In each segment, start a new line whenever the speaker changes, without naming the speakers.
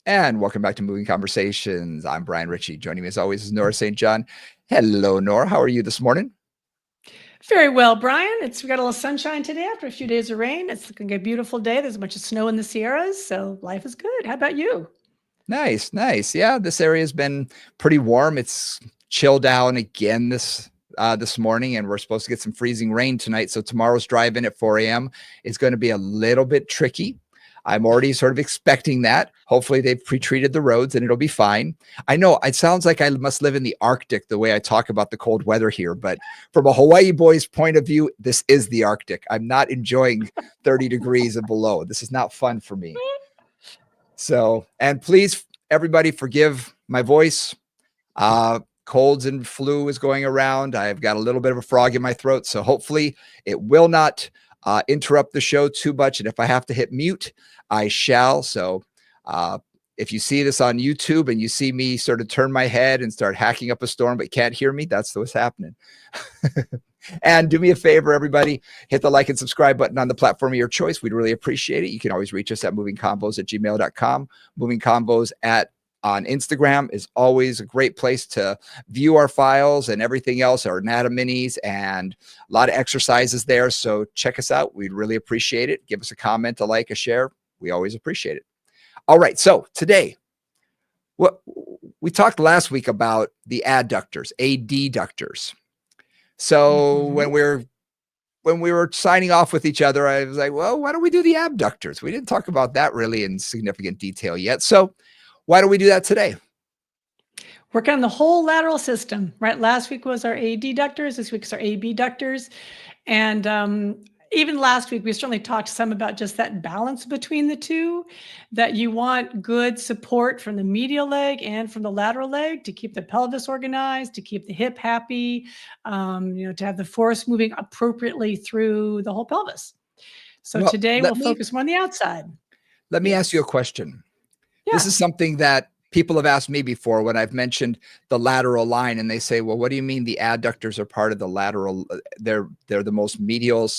And welcome back to Moving Conversations. I'm Brian Ritchie. Joining me as always is Nora St. John. Hello, Nora. How are you this morning?
Very well, Brian. We got a little sunshine today after a few days of rain. It's looking like a beautiful day. There's a bunch of snow in the Sierras, so life is good. How about you?
Nice, nice. Yeah, this area has been pretty warm. It's chilled down again this morning, and we're supposed to get some freezing rain tonight. So tomorrow's drive-in at 4 a.m. is going to be a little bit tricky. I'm already sort of expecting that. Hopefully, they've pre-treated the roads and it'll be fine. I know it sounds like I must live in the Arctic the way I talk about the cold weather here, but from a Hawaii boy's point of view, this is the Arctic. I'm not enjoying 30 degrees and below. This is not fun for me. So, and please, everybody, forgive my voice. Colds and flu is going around. I've got a little bit of a frog in my throat. So, hopefully, it will not interrupt the show too much. And if I have to hit mute, I shall. So, if you see this on YouTube and you see me sort of turn my head and start hacking up a storm but can't hear me, that's what's happening. And do me a favor, everybody, hit the like and subscribe button on the platform of your choice. We'd really appreciate it. You can always reach us at movingcombos@gmail.com. Movingcombos on Instagram is always a great place to view our files and everything else, our anatomies, and a lot of exercises there. So check us out. We'd really appreciate it. Give us a comment, a like, a share. We always appreciate it. All right. So today, what we talked last week about the adductors, adductors. So when we were signing off with each other, I was like, well, why don't we do the abductors? We didn't talk about that really in significant detail yet. So why don't we do that today?
Working on the whole lateral system, right? Last week was our adductors. This week's our abductors. And even last week, we certainly talked some about just that balance between the two, that you want good support from the medial leg and from the lateral leg to keep the pelvis organized, to keep the hip happy, to have the force moving appropriately through the whole pelvis. So
Well,
today we'll focus more on the outside.
Let me ask you a question.
Yeah.
This is something that people have asked me before when I've mentioned the lateral line, and they say, well, what do you mean the adductors are part of the lateral? They're the most medial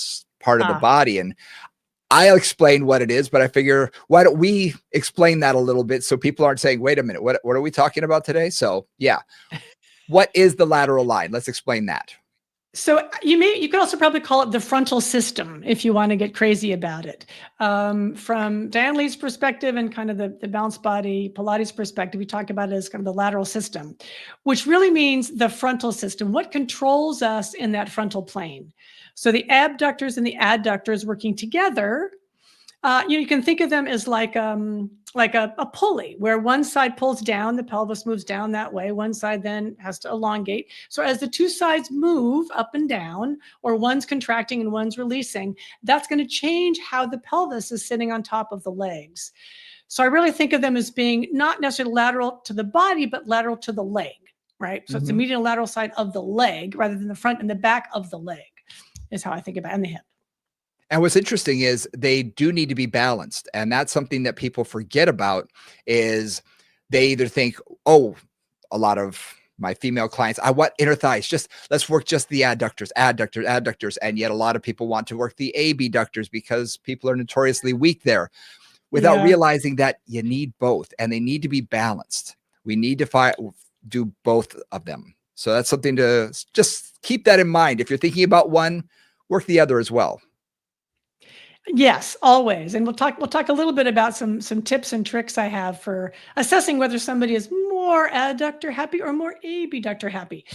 part of the body. And I'll explain what it is, but I figure, why don't we explain that a little bit so people aren't saying, wait a minute, what are we talking about today? So yeah, what is the lateral line? Let's explain that.
So you could also probably call it the frontal system if you want to get crazy about it. From Dan Lee's perspective and kind of the balanced body Pilates perspective, we talk about it as kind of the lateral system, which really means the frontal system. What controls us in that frontal plane? So the abductors and the adductors working together. You can think of them as like a pulley where one side pulls down, the pelvis moves down that way. One side then has to elongate. So as the two sides move up and down, or one's contracting and one's releasing, that's going to change how the pelvis is sitting on top of the legs. So I really think of them as being not necessarily lateral to the body, but lateral to the leg, right? So it's the medial lateral side of the leg rather than the front and the back of the leg is how I think about it, and the hip.
And what's interesting is they do need to be balanced. And that's something that people forget about is they either think, oh, a lot of my female clients, I want inner thighs. Just let's work just the adductors. And yet a lot of people want to work the abductors because people are notoriously weak there without realizing that you need both and they need to be balanced. We need to do both of them. So that's something to just keep that in mind. If you're thinking about one, work the other as well.
Yes, always. And we'll talk a little bit about some tips and tricks I have for assessing whether somebody is more adductor happy or more abductor happy.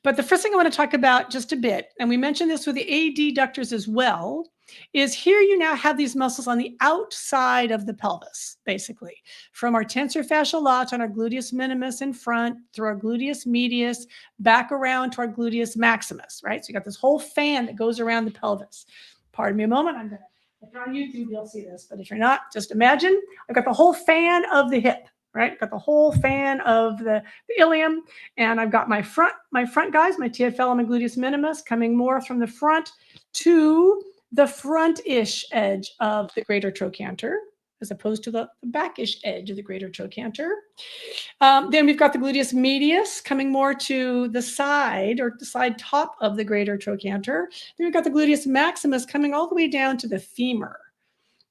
But the first thing I want to talk about just a bit, and we mentioned this with the adductors as well, is here you now have these muscles on the outside of the pelvis, basically, from our tensor fasciae lata on our gluteus minimus in front, through our gluteus medius, back around to our gluteus maximus, right? So you got this whole fan that goes around the pelvis. Pardon me a moment. If you're on YouTube, you'll see this, but if you're not, just imagine I've got the whole fan of the hip, right? Got the whole fan of the ilium, and I've got my front guys, my TFL and my gluteus minimus coming more from the front to the front-ish edge of the greater trochanter, as opposed to the back-ish edge of the greater trochanter. Then we've got the gluteus medius coming more to the side or the side top of the greater trochanter. Then we've got the gluteus maximus coming all the way down to the femur.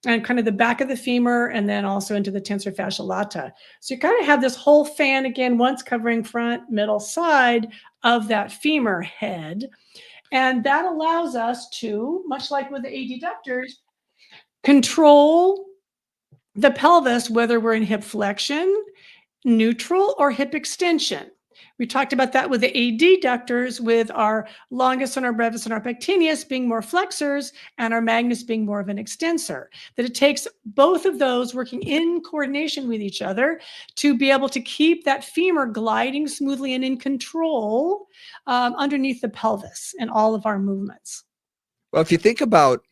and kind of the back of the femur, and then also into the tensor fasciae lata. So you kind of have this whole fan again, once covering front, middle, side of that femur head. And that allows us to, much like with the adductors, control the pelvis, whether we're in hip flexion, neutral, or hip extension. We talked about that with the adductors, with our longus and our brevis and our pectineus being more flexors and our magnus being more of an extensor. That it takes both of those working in coordination with each other to be able to keep that femur gliding smoothly and in control underneath the pelvis in all of our movements.
Well, if you think about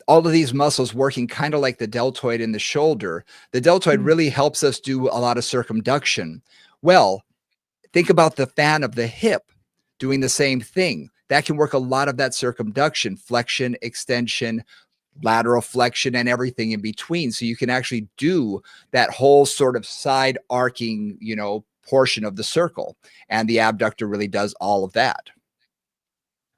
all of these muscles working kind of like the deltoid in the shoulder, the deltoid
Mm.
really helps us do a lot of circumduction. Well, think about the fan of the hip doing the same thing. That can work a lot of that circumduction, flexion, extension, lateral flexion, and everything in between. So you can actually do that whole sort of side arcing, portion of the circle. And the abductor really does all of that.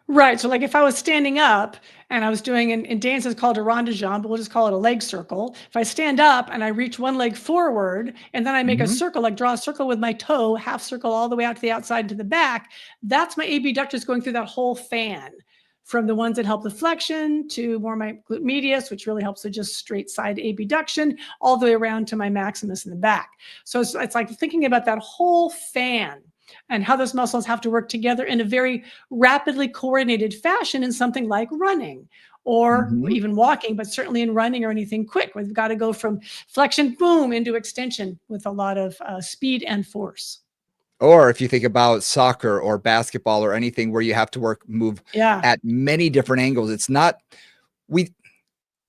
Right. So, like, if I was standing up and I was doing in dance, it's called a rondejambe, but we'll just call it a leg circle. If I stand up and I reach one leg forward and then I make a
Mhm.
circle, like draw a circle with my toe, half circle all the way out to the outside to the back, that's my abductors going through that whole fan, from the ones that help the flexion to more my glute medius, which really helps with just straight side abduction, all the way around to my maximus in the back. So it's like thinking about that whole fan and how those muscles have to work together in a very rapidly coordinated fashion in something like running or
Mhm.
even walking, but certainly in running or anything quick. We've got to go from flexion, boom, into extension with a lot of speed and force.
Or if you think about soccer or basketball or anything where you have to move
Yeah.
at many different angles, it's not we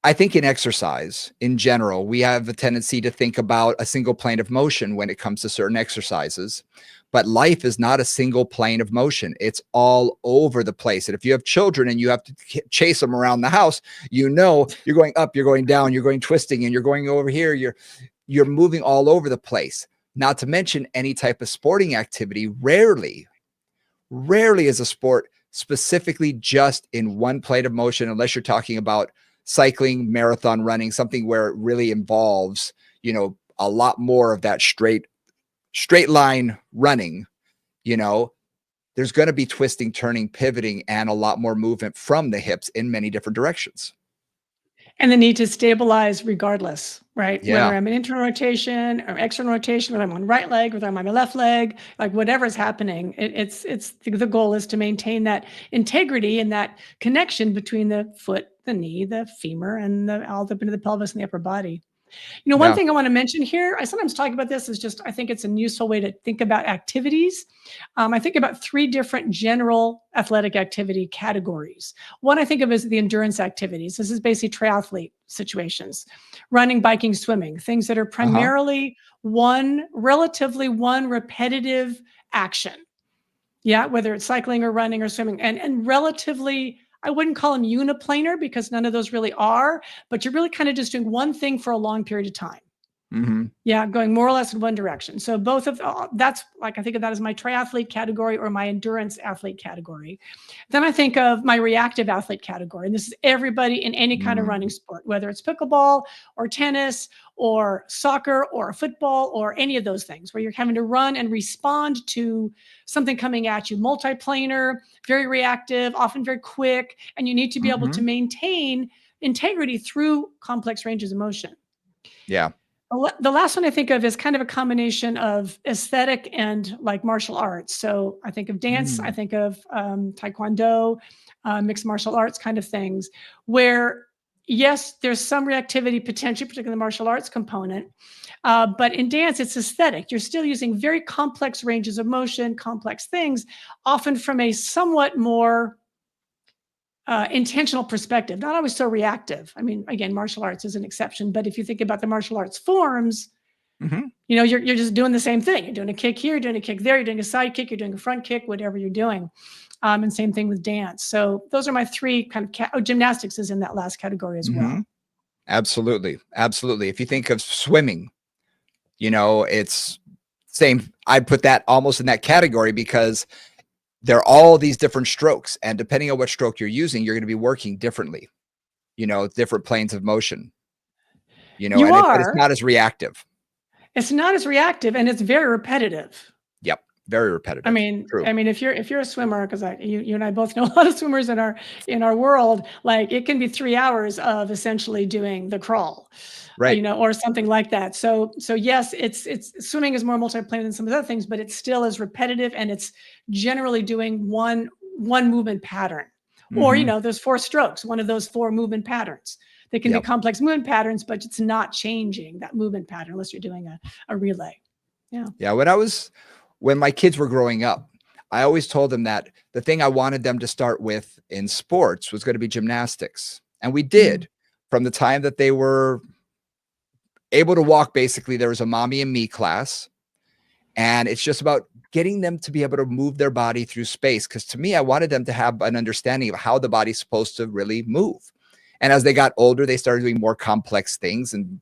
I think in exercise in general, we have a tendency to think about a single plane of motion when it comes to certain exercises. But life is not a single plane of motion. It's all over the place. And if you have children and you have to chase them around the house, you're going up, you're going down, you're going twisting, and you're going over here. You're moving all over the place. Not to mention any type of sporting activity. Rarely is a sport specifically just in one plane of motion, unless you're talking about cycling, marathon running, something where it really involves, a lot more of that straight line running, you know, there's going to be twisting, turning, pivoting, and a lot more movement from the hips in many different directions.
And the need to stabilize regardless, right?
Yeah.
Whether I'm in internal rotation or external rotation, whether I'm on right leg, whether I'm on my left leg, like whatever's happening, it's the goal is to maintain that integrity and that connection between the foot, the knee, the femur, and the all up into the pelvis and the upper body. One
Yeah.
thing I want to mention here, I sometimes talk about this, is just I think it's a useful way to think about activities. I think about three different general athletic activity categories. One I think of as the endurance activities. This is basically triathlete situations, running, biking, swimming, things that are
Uh-huh.
primarily relatively one repetitive action. Yeah, whether it's cycling or running or swimming, and relatively, I wouldn't call them uniplanar because none of those really are, but you're really kind of just doing one thing for a long period of time.
Mhm.
Yeah, going more or less in one direction. So both of that's like I think of that as my triathlete category or my endurance athlete category. Then I think of my reactive athlete category. And this is everybody in any kind of running
Mm.
sport, whether it's pickleball or tennis or soccer or football or any of those things where you're having to run and respond to something coming at you, multiplanar, very reactive, often very quick, and you need to be able to
Mhm.
maintain integrity through complex ranges of motion.
Yeah.
The last one I think of is kind of a combination of aesthetic and like martial arts. So I think of dance, I
Mm.
think of taekwondo, mixed martial arts kind of things, where yes, there's some reactivity potentially, particularly the martial arts component. But in dance, it's aesthetic. You're still using very complex ranges of motion, complex things, often from a somewhat more intentional perspective, not always so reactive. I mean, again, martial arts is an exception, but if you think about the martial arts forms,
Mhm.
you're just doing the same thing. You're doing a kick here, you're doing a kick there, you're doing a side kick, you're doing a front kick, whatever you're doing. And same thing with dance. So those are my three kind of gymnastics is in that last category as well.
Mhm. Absolutely. Absolutely. If you think of swimming, it's same. I'd put that almost in that category because there are all these different strokes. And depending on what stroke you're using, you're going to be working differently, different planes of motion.
You
but it's
are.
not as reactive.
It's not as reactive and it's very repetitive.
Yep. Very
I
repetitive.
mean,
True.
I mean, if you're a swimmer, because you and I both know a lot of swimmers in our world, like it can be 3 hours of essentially doing the crawl,
Right.
or something like that. So yes, it's swimming is more multiplanar than some of the other things, but it still is repetitive and it's generally doing one movement pattern. Or
Hmm.
there's 4 strokes, one of those 4 movement patterns. They can be
Yep.
complex movement patterns, but it's not changing that movement pattern unless you're doing a relay. Yeah.
Yeah. When my kids were growing up, I always told them that the thing I wanted them to start with in sports was going to be gymnastics. And we
Mm.
did from the time that they were able to walk. Basically, there was a mommy and me class. And it's just about getting them to be able to move their body through space. Because to me, I wanted them to have an understanding of how the body's supposed to really move. And as they got older, they started doing more complex things and,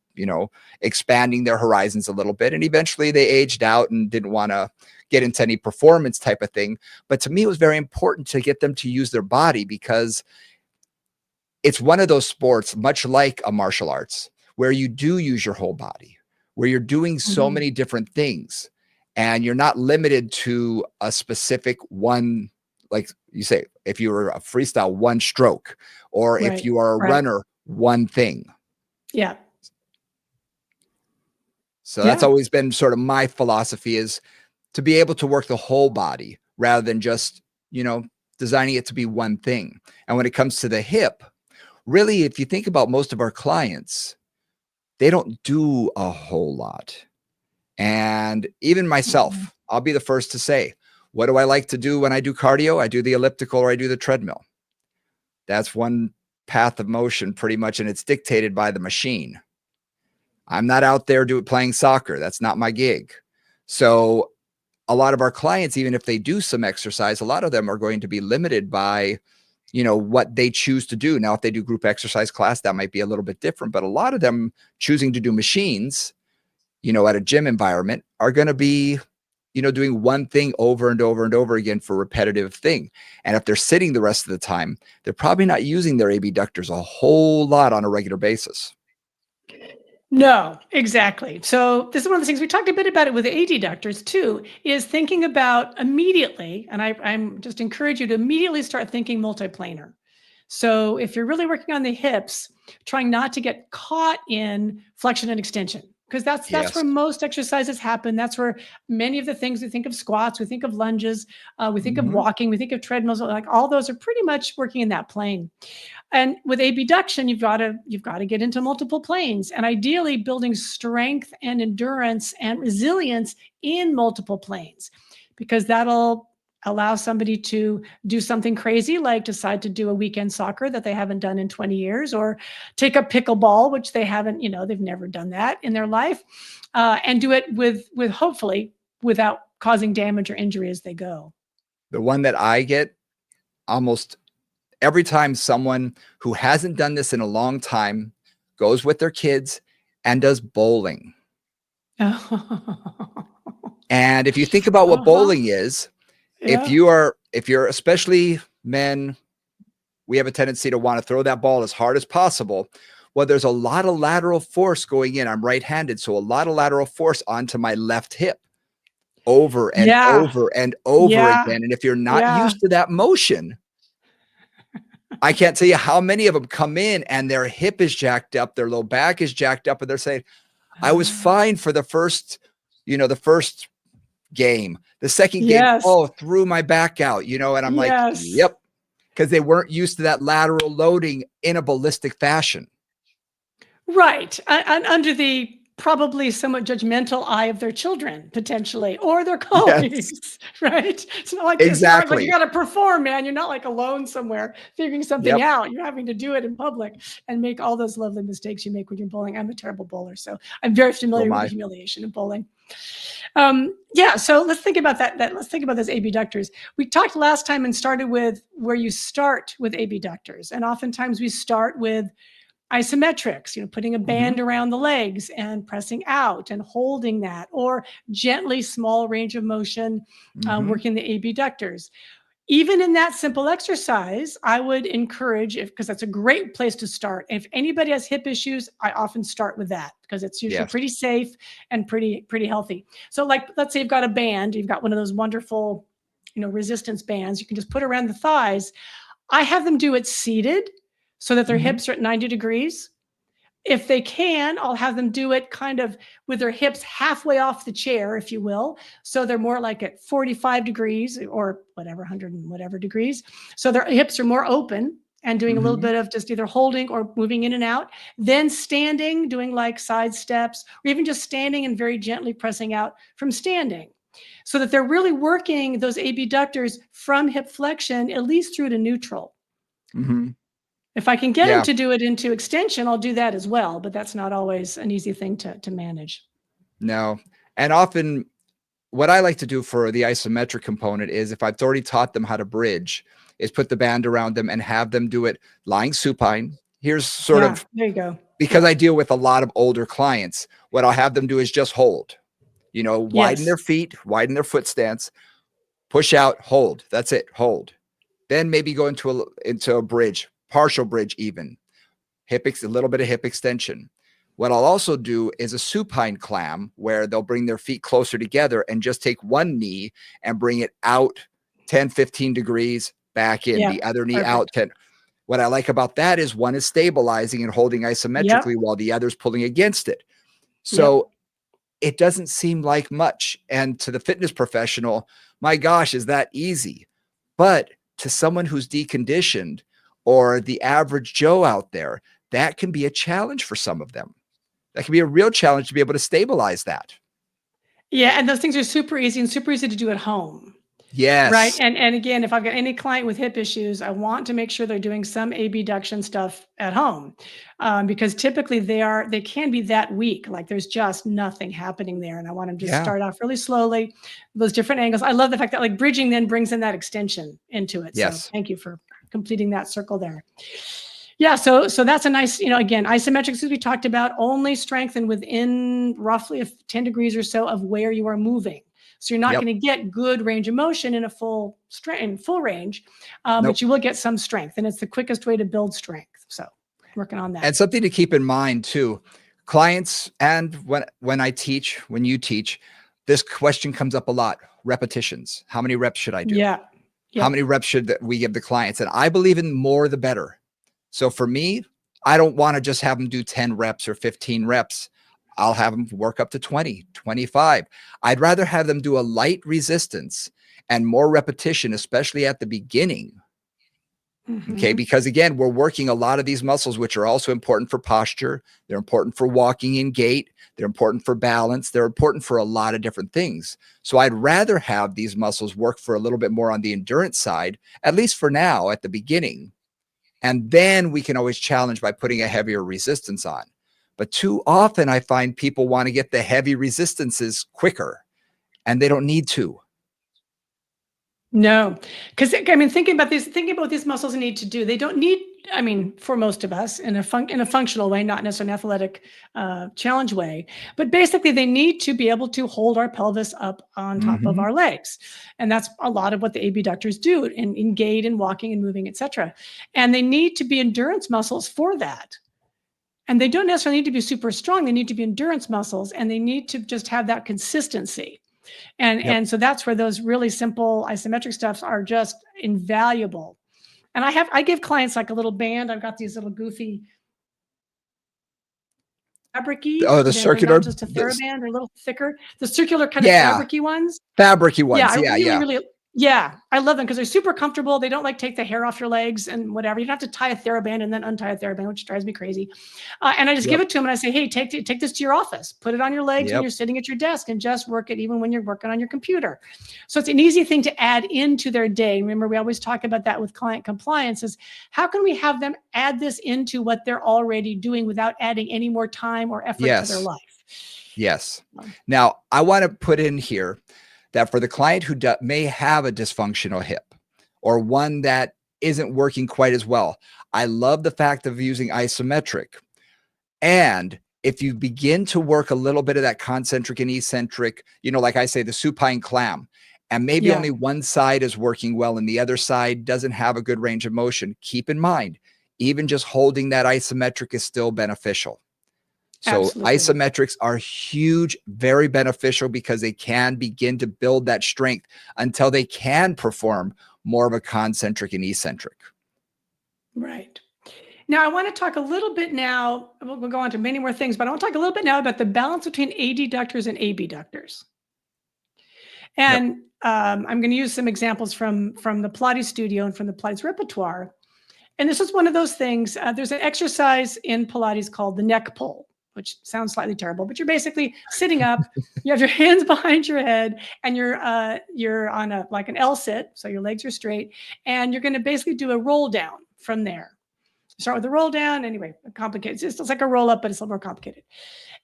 expanding their horizons a little bit. And eventually they aged out and didn't want to get into any performance type of thing. But to me, it was very important to get them to use their body because it's one of those sports, much like a martial arts, where you do use your whole body, where you're doing so
Mhm.
many different things and you're not limited to a specific one. Like you say, if you were a freestyle, one stroke, or if
Right.
you are a
Right.
runner, one thing.
Yeah.
So that's
Yeah.
always been sort of my philosophy, is to be able to work the whole body rather than just, you know, designing it to be one thing. And when it comes to the hip, really, if you think about most of our clients, they don't do a whole lot. And even
Mhm.
myself, I'll be the first to say, what do I like to do when I do cardio? I do the elliptical or I do the treadmill. That's one path of motion pretty much, and it's dictated by the machine. I'm not out there playing soccer. That's not my gig. So a lot of our clients, even if they do some exercise, a lot of them are going to be limited by, what they choose to do. Now, if they do group exercise class, that might be a little bit different, but a lot of them choosing to do machines, at a gym environment are going to be, doing one thing over and over and over again for repetitive thing. And if they're sitting the rest of the time, they're probably not using their abductors a whole lot on a regular basis.
No, exactly. So this is one of the things we talked a bit about it with the adductors too, is thinking about immediately, and I'm just encourage you to immediately start thinking multiplanar. So if you're really working on the hips, trying not to get caught in flexion and extension, because that's
Yes.
where most exercises happen. That's where many of the things we think of squats, we think of lunges, we think of
Hmm.
walking, we think of treadmills, like all those are pretty much working in that plane. And with abduction, you've got to get into multiple planes, and ideally building strength and endurance and resilience in multiple planes, because that'll allow somebody to do something crazy like decide to do a weekend soccer that they haven't done in 20 years, or take up pickleball, which they haven't, they've never done that in their life, and do it with hopefully without causing damage or injury as they go.
The one that I get almost every time someone who hasn't done this in a long time goes with their kids and does bowling. And if you think about what
Uh-huh.
bowling is,
Yeah.
if you're especially men, we have a tendency to want to throw that ball as hard as possible. Well, there's a lot of lateral force going in. I'm right-handed, so a lot of lateral force onto my left hip over and
Yeah.
over and over
Yeah.
again. And if you're not
Yeah.
used to that motion, I can't tell you how many of them come in and their hip is jacked up, their low back is jacked up, and they're saying, I was fine for the first game. The second game,
Yes.
oh, threw my back out, and I'm like,
Yes.
yep, because they weren't used to that lateral loading in a ballistic fashion.
Right. And under the probably somewhat judgmental eye of their children, potentially, or their
Yes,
colleagues, right? It's not like you
exactly.
got to perform, man. You're not like alone somewhere figuring something
Yep.
out. You're having to do it in public and make all those lovely mistakes you make when you're bowling. I'm a terrible bowler, so I'm very
So
familiar with the
my,
humiliation of bowling. Yeah, so let's think about that. Let's think about those abductors. We talked last time and started with where you start with abductors, and oftentimes we start with isometrics, putting a
mhm,
band around the legs and pressing out and holding that, or gently small range of motion,
mhm.
working the abductors. Even in that simple exercise, I would encourage, if because that's a great place to start. If anybody has hip issues, I often start with that because it's usually
Yes.
pretty safe and pretty healthy. So, like, let's say you've got a band, you've got one of those wonderful, resistance bands. You can just put around the thighs. I have them do it seated so that their
Mhm.
hips are at 90 degrees. If they can, I'll have them do it kind of with their hips halfway off the chair, if you will. So they're more like at 45 degrees or whatever, 100 and whatever degrees. So their hips are more open and doing a little
Mhm.
bit of just either holding or moving in and out. Then standing, doing like side steps, or even just standing and very gently pressing out from standing. So that they're really working those abductors from hip flexion, at least through to neutral.
Mhm.
If I can get them
Yeah.
to do it into extension, I'll do that as well, but that's not always an easy thing to manage.
No. And often what I like to do for the isometric component is if I've already taught them how to bridge, is put the band around them and have them do it lying supine. Here's sort
Yeah,
of
there you go.
because
Yeah.
I deal with a lot of older clients, what I'll have them do is just hold. Widen
Yes.
their feet, widen their foot stance, push out, hold. That's it, hold. Then maybe go into a bridge, partial bridge even. A little bit of hip extension. What I'll also do is a supine clam where they'll bring their feet closer together and just take one knee and bring it out 10, 15 degrees back in,
Yeah.
the other knee out
Perfect.
10. What I like about that is one is stabilizing and holding isometrically
Yep.
while the other's pulling against it.
Yep.
So it doesn't seem like much. And to the fitness professional, my gosh, is that easy? But to someone who's deconditioned or the average Joe out there, that can be a challenge for some of them. That can be a real challenge to be able to stabilize that.
Yeah, and those things are super easy and super easy to do at home. Right.
Yes.
And again, if I've got any client with hip issues, I want to make sure they're doing some abduction stuff at home, because typically they can be that weak, like there's just nothing happening there, and I want them to
Yeah.
start off really slowly, those different angles. I love the fact that like bridging then brings in that extension into it. So
Yes.
thank you for completing that circle there. Yeah, so that's a nice, again, isometrics as we talked about only strengthen within roughly 10 degrees or so of where you are moving. So you're not
Yep.
going to get good range of motion in a full range, but
Nope.
you will get some strength, and it's the quickest way to build strength. So working on that.
And something to keep in mind too, clients and when I teach, when you teach, this question comes up a lot. Repetitions. How many reps should I do?
Yeah.
How
Yep.
many reps should we give the clients? And I believe in more the better. So for me, I don't want to just have them do 10 reps or 15 reps. I'll have them work up to 20, 25. I'd rather have them do a light resistance and more repetition, especially at the beginning. Okay.
Hmm.
Because again, we're working a lot of these muscles, which are also important for posture. They're important for walking in gait. They're important for balance. They're important for a lot of different things. So I'd rather have these muscles work for a little bit more on the endurance side, at least for now at the beginning. And then we can always challenge by putting a heavier resistance on. But too often I find people want to get the heavy resistances quicker and they don't need to.
No, because I mean, thinking about what these muscles need to do. They don't need. I mean, for most of us, in a functional way, not necessarily an athletic challenge way, but basically, they need to be able to hold our pelvis up on top of
Mhm.
our legs, and that's a lot of what the abductors do in gait and walking and moving, etc. And they need to be endurance muscles for that. And they don't necessarily need to be super strong. They need to be endurance muscles, and they need to just have that consistency. And
Yep.
and so that's where those really simple isometric stuffs are just invaluable. And I give clients like a little band. I've got these little goofy fabricy.
Oh, the
They're not
circular,
just a TheraBand, they're a little thicker. The circular kind of
yeah,
fabricy ones.
fabricy
Yeah,
ones.
I
Yeah,
really,
yeah.
really yeah, I love them because 'cause they're super comfortable. They don't, like, take the hair off your legs and whatever. You don't have to tie a TheraBand and then untie a TheraBand, which drives me crazy. And I just give
Yep.
it to them and I say, "Hey, take this to your office. Put it on your legs when
Yep.
you're sitting at your desk and just work it even when you're working on your computer." So it's an easy thing to add into their day. Remember, we always talk about that with client compliance is how can we have them add this into what they're already doing without adding any more time or effort to their
Yes.
life?
Yes.
Um,
Now, I want to put in here that for the client who may have a dysfunctional hip or one that isn't working quite as well, I love the fact of using isometric. And if you begin to work a little bit of that concentric and eccentric, like I say, the supine clam, and maybe
Yeah,
only one side is working well and the other side doesn't have a good range of motion, keep in mind, even just holding that isometric is still beneficial. So
absolutely.
isometrics are huge, very beneficial because they can begin to build that strength until they can perform more of a concentric and eccentric.
Right. Now, I want to talk a little bit now. We'll go on to many more things, but I want to talk a little bit now about the balance between adductors and abductors.
Yep.
And I'm going to use some examples from the Pilates studio and from the Pilates repertoire. And this is one of those things. There's an exercise in Pilates called the neck pull, which sounds slightly terrible, but you're basically sitting up. You have your hands behind your head, and you're on a like an L sit, so your legs are straight, and you're going to basically do a roll down from there. Start with a roll down. Anyway, complicated. It's like a roll up, but it's a little more complicated.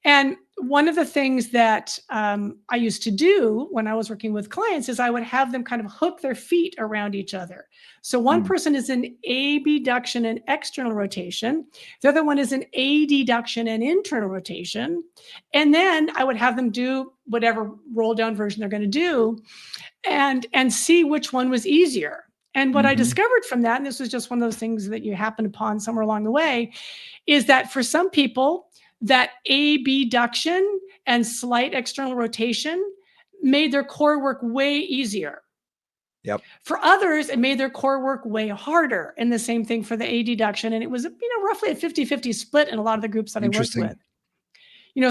And one of the things that I used to do when I was working with clients is I would have them kind of hook their feet around each other. So one
Mm.
person is in abduction and external rotation. The other one is in adduction and internal rotation. And then I would have them do whatever roll down version they're going to do and see which one was easier. And what I
Mhm.
discovered from that, and this was just one of those things that you happen upon somewhere along the way, is that for some people, that abduction and slight external rotation made their core work way easier.
Yep.
For others, it made their core work way harder. And the same thing for the adduction. And it was, roughly a 50-50 split in a lot of the groups that I worked
Interesting.
with.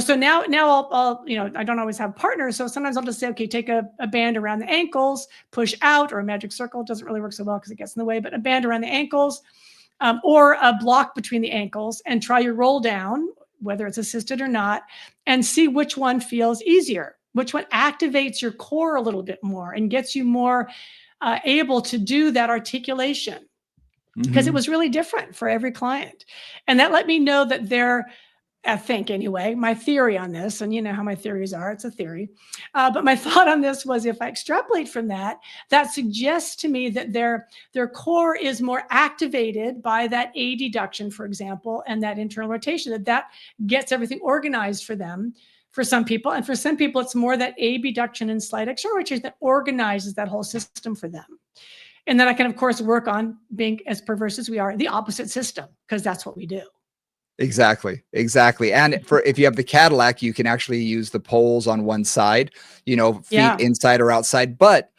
So now I'll I don't always have partners. So sometimes I'll just say, okay, take a band around the ankles, push out, or a magic circle. It doesn't really work so well because it gets in the way, but a band around the ankles, or a block between the ankles, and try your roll down, whether it's assisted or not, and see which one feels easier, which one activates your core a little bit more and gets you more able to do that articulation. Because it
Mhm.
was really different for every client. And that let me know that I think anyway, my theory on this, and you know how my theories are, it's a theory. But my thought on this was if I extrapolate from that, that suggests to me that their core is more activated by that adduction, for example, and that internal rotation, that gets everything organized for them for some people. And for some people, it's more that abduction and slight external rotation that organizes that whole system for them. And then I can, of course, work on being as perverse as we are, the opposite system, because that's what we do.
Exactly, exactly, and for if you have the Cadillac, you can actually use the poles on one side, feet
Yeah.
inside or outside, but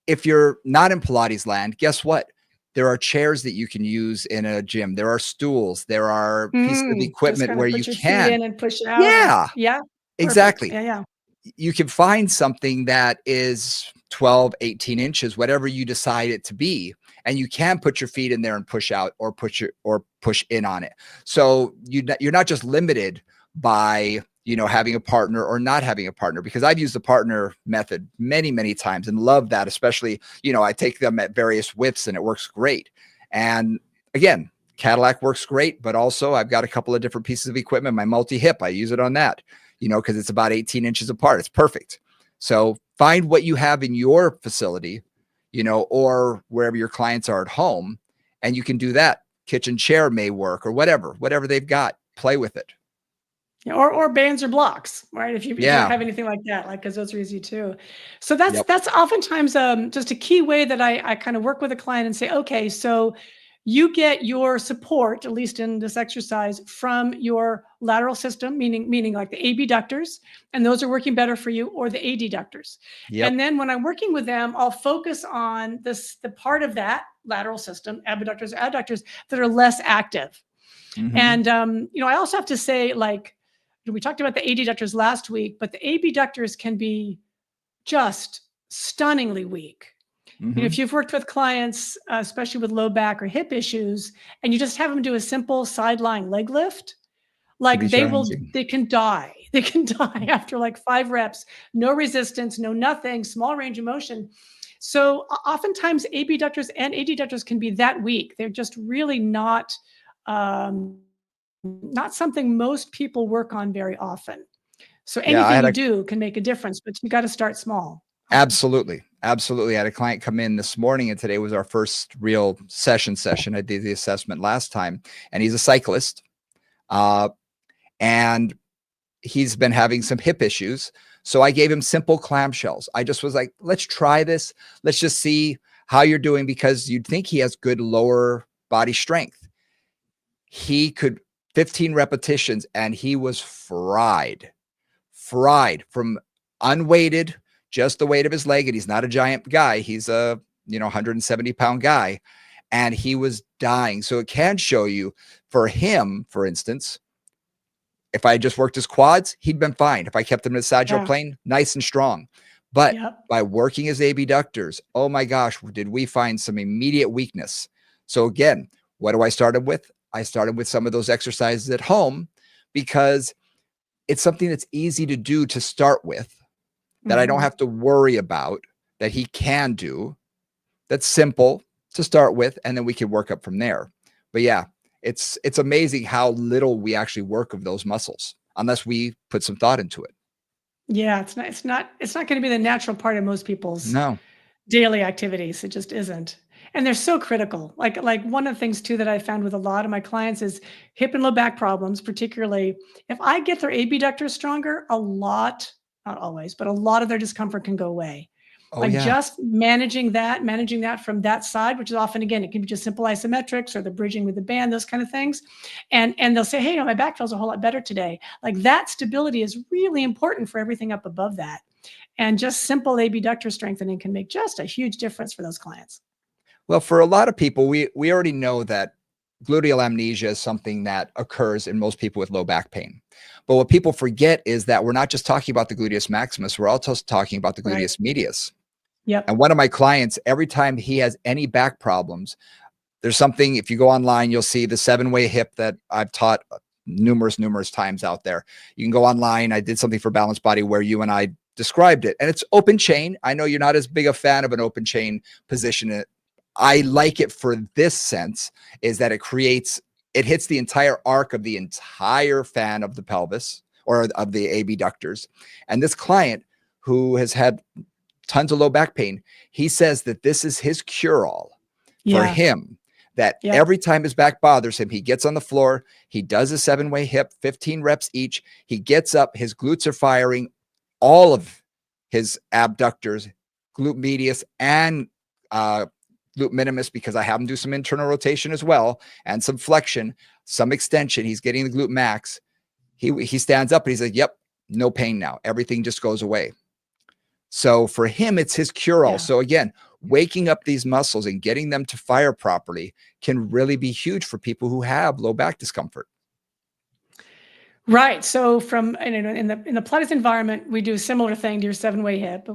if you're not in Pilates land, guess what? There are chairs that you can use in a gym. There are stools. There are pieces of
Just
equipment
kinda
where you
put your feet
can.
in and push out and
Yeah,
yeah, perfect.
exactly.
Yeah, yeah.
You can find something that is 12, 18 inches, whatever you decide it to be, and you can put your feet in there and push out or push in on it. So you're not just limited by having a partner or not having a partner, because I've used the partner method many, many times and love that, especially I take them at various widths and it works great. And again, Cadillac works great, but also I've got a couple of different pieces of equipment. My multi-hip, I use it on that, because it's about 18 inches apart. It's perfect. So find what you have in your facility, or wherever your clients are at home, and you can do that. Kitchen chair may work, or whatever they've got. Play with it.
Yeah, or bands or blocks, right? If you don't
Yeah.
have anything like that, like because those are easy too. So that's
Yep.
that's oftentimes just a key way that I kind of work with a client and say, okay, so you get your support, at least in this exercise, from your lateral system, meaning like the abductors, and those are working better for you, or the adductors.
Yep.
And then when I'm working with them, I'll focus on the part of that lateral system, abductors or adductors, that are less active.
Hmm.
And I also have to say, like, we talked about the adductors last week, but the abductors can be just stunningly weak. If
Hmm.
you've worked with clients, especially with low back or hip issues, and you just have them do a simple sideline leg lift,
Can be
like
challenging.
they can die. They can die after like 5 reps, no resistance, no nothing, small range of motion. So oftentimes abductors and adductors can be that weak. They're just really um, not something most people work on very often. So
Yeah, I
anything
had
you
a
do can make a difference, but you got to start small often.
absolutely, absolutely. I had a client come in this morning, and today was our first real session. I did the assessment last time, and he's a cyclist, and he's been having some hip issues. So I gave him simple clamshells. I just was like, let's try this. Let's just see how you're doing, because you'd think he has good lower body strength. He could 15 repetitions and he was fried from unweighted, just the weight of his leg. And he's not a giant guy. He's a, 170-pound guy. And he was dying. So it can show you, for him, for instance, if I just worked his quads, he'd been fine. If I kept him in a sagittal
Yeah.
plane, nice and strong. But
Yep.
by working his abductors, oh my gosh, did we find some immediate weakness. So again, what do I started with? I started with some of those exercises at home, because it's something that's easy to do to start with, that I don't
Mhm.
have to worry about, that he can do, that's simple to start with, and then we can work up from there. But yeah, it's amazing how little we actually work of those muscles unless we put some thought into it.
Yeah, it's not gonna be the natural part of most people's
No.
daily activities. It just isn't. And they're so critical. Like one of the things too that I found with a lot of my clients is hip and low back problems, particularly if I get their abductors stronger, a lot, not always, but a lot of their discomfort can go away.
Oh
Like
yeah.
just managing that from that side, which is often again, it can be just simple isometrics or the bridging with the band, those kind of things. And they'll say, hey, my back feels a whole lot better today. Like that stability is really important for everything up above that. And just simple abductor strengthening can make just a huge difference for those clients.
Well, for a lot of people, we already know that gluteal amnesia is something that occurs in most people with low back pain. But what people forget is that we're not just talking about the gluteus maximus, we're also talking about the
Right.
gluteus medius. And
Yep.
one of my clients, every time he has any back problems, there's something, if you go online, you'll see the 7-way hip that I've taught numerous times out there. You can go online. I did something for Balanced Body where you and I described it, and it's open chain. I know you're not as big a fan of an open chain position. I like it for this sense, is that it hits the entire arc of the entire fan of the pelvis, or of the abductors. And this client, who has had tons of low back pain, he says that this is his cure all for
Yeah.
him, that
Yep.
every time his back bothers him, he gets on the floor, he does a 7-way hip, 15 reps each. He gets up, his glutes are firing, all of his abductors, glute medius and glute minimus, because I have him do some internal rotation as well, and some flexion, some extension. He's getting the glute max. He stands up and he's like, yep, no pain now. Everything just goes away. So for him, it's his cure all.
Yeah.
So again, waking up these muscles and getting them to fire properly can really be huge for people who have low back discomfort.
Right. So from in the Pilates environment, we do a similar thing to your 7-way hip. But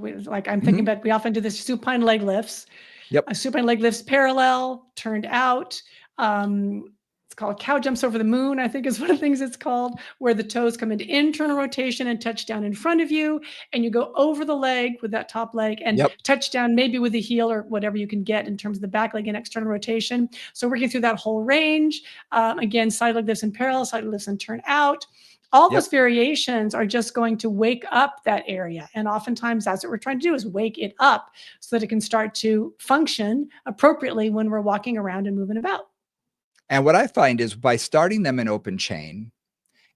I'm thinking
Mhm.
about we often do this supine leg lifts.
Yep.
A supine leg lifts parallel, turned out. Um, it's called cow jumps over the moon, I think is one of the things it's called, where the toes come into internal rotation and touch down in front of you. And you go over the leg with that top leg and
Yep.
touch down maybe with the heel or whatever you can get in terms of the back leg and external rotation. So working through that whole range. Again, side leg lifts in parallel, side leg lifts and turn out. All those
Yep.
variations are just going to wake up that area. And oftentimes that's what we're trying to do, is wake it up so that it can start to function appropriately when we're walking around and moving about.
And what I find is, by starting them in open chain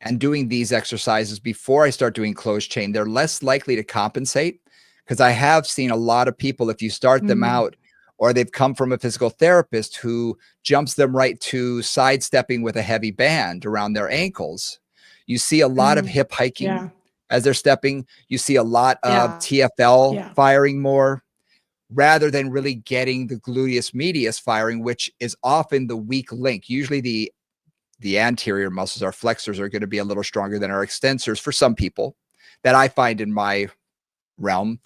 and doing these exercises before I start doing closed chain, they're less likely to compensate, because I have seen a lot of people, if you start them
Mm,
out, or they've come from a physical therapist who jumps them right to sidestepping with a heavy band around their ankles, you see a lot of
mm.
hip hiking
Yeah,
as they're stepping. You see a lot of
yeah,
TFL
yeah.
firing more, rather than really getting the gluteus medius firing, which is often the weak link. Usually the anterior muscles, our flexors, are going to be a little stronger than our extensors for some people, that I find in my realm.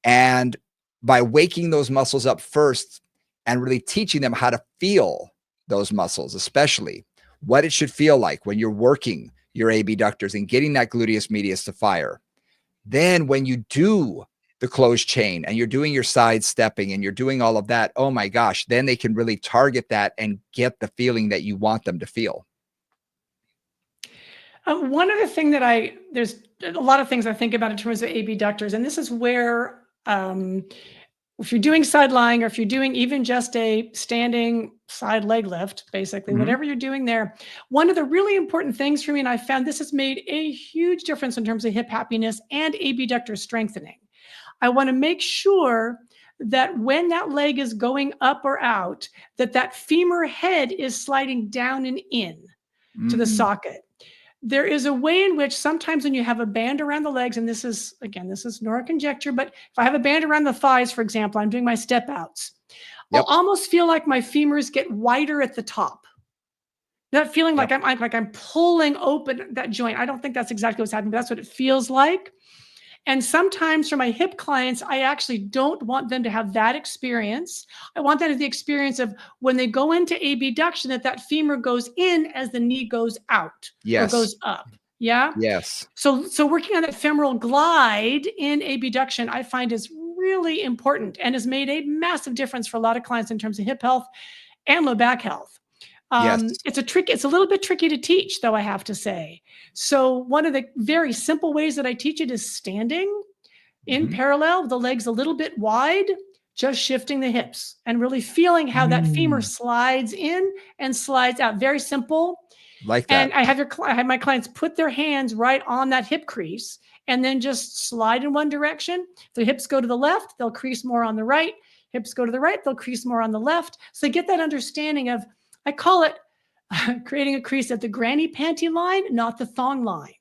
And by waking those muscles up first and really teaching them how to feel those muscles, especially what it should feel like when you're working your abductors and getting that gluteus medius to fire, then when you do the closed chain and you're doing your side stepping and you're doing all of that, oh my gosh, then they can really target that and get the feeling that you want them to feel.
One other thing there's a lot of things I think about in terms of abductors, and this is where if you're doing side lying, or if you're doing even just a standing side leg lift, basically,
Mhm.
whatever you're doing there, one of the really important things for me, and I found this has made a huge difference in terms of hip happiness and abductor strengthening. I want to make sure that when that leg is going up or out, that that femur head is sliding down and in to the
Mhm.
socket. There is a way in which sometimes when you have a band around the legs, and this is, again, this is Nora conjecture, but if I have a band around the thighs, for example, I'm doing my step outs, I'll
Yep.
almost feel like my femurs get wider at the top. Not feeling
Yep.
like I'm pulling open that joint. I don't think that's exactly what's happening, but that's what it feels like. And sometimes for my hip clients, I actually don't want them to have that experience. I want them to have the experience of when they go into abduction, that that femur goes in as the knee goes out or
Yes.
goes up. Yeah.
Yes.
So working on that femoral glide in abduction, I find is really important and has made a massive difference for a lot of clients in terms of hip health and low back health.
Yes.
It's a little bit tricky to teach, though, I have to say. So one of the very simple ways that I teach it is standing in
Mhm.
parallel, the legs a little bit wide, just shifting the hips and really feeling how that femur
Mm.
slides in and slides out. Very simple.
Like
And
that.
I have my clients put their hands right on that hip crease and then just slide in one direction. If the hips go to the left, they'll crease more on the right. Hips go to the right, they'll crease more on the left. So they get that understanding of, I call it creating a crease at the granny panty line, not the thong line.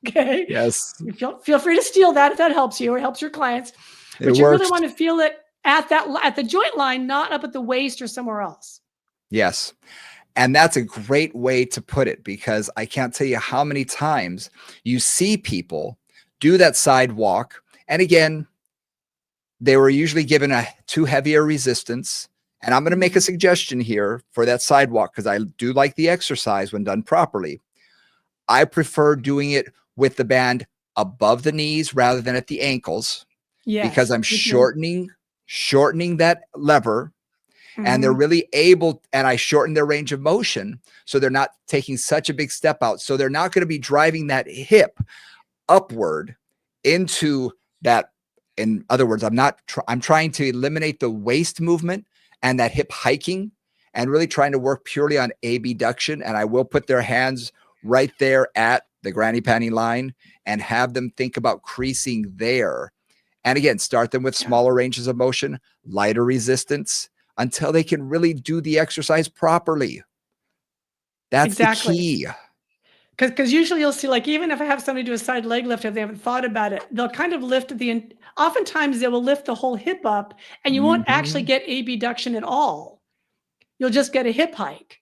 Okay.
Yes.
You feel free to steal that if that helps you or helps your clients.
It
But you really
works.
want to feel it at that at the joint line, not up at the waist or somewhere else.
Yes. And that's a great way to put it because I can't tell you how many times you see people do that sidewalk. And again, they were usually given a too heavy a resistance. And I'm going to make a
Mhm.
suggestion here for that sidewalk because I do like the exercise when done properly. I prefer doing it with the band above the knees rather than at the ankles because
Yes,
I'm
me too.
shortening that lever and they're
Mhm.
really able and I shorten their range of motion so they're not taking such a big step out. So they're not going to be driving that hip upward into that. In other words, I'm trying to eliminate the waist movement and that hip hiking and really trying to work purely on abduction. And I will put their hands right there at the granny panty line and have them think about creasing there. And again, start them with
Yeah,
smaller ranges of motion, lighter resistance until they can really do the exercise properly. That's the
exactly.
key.
Because usually you'll see, like, even if I have somebody do a side leg lift, if they haven't thought about it, they'll kind of lift oftentimes they will lift the whole hip up and you won't actually
Mhm.
get abduction at all. You'll just get a hip hike.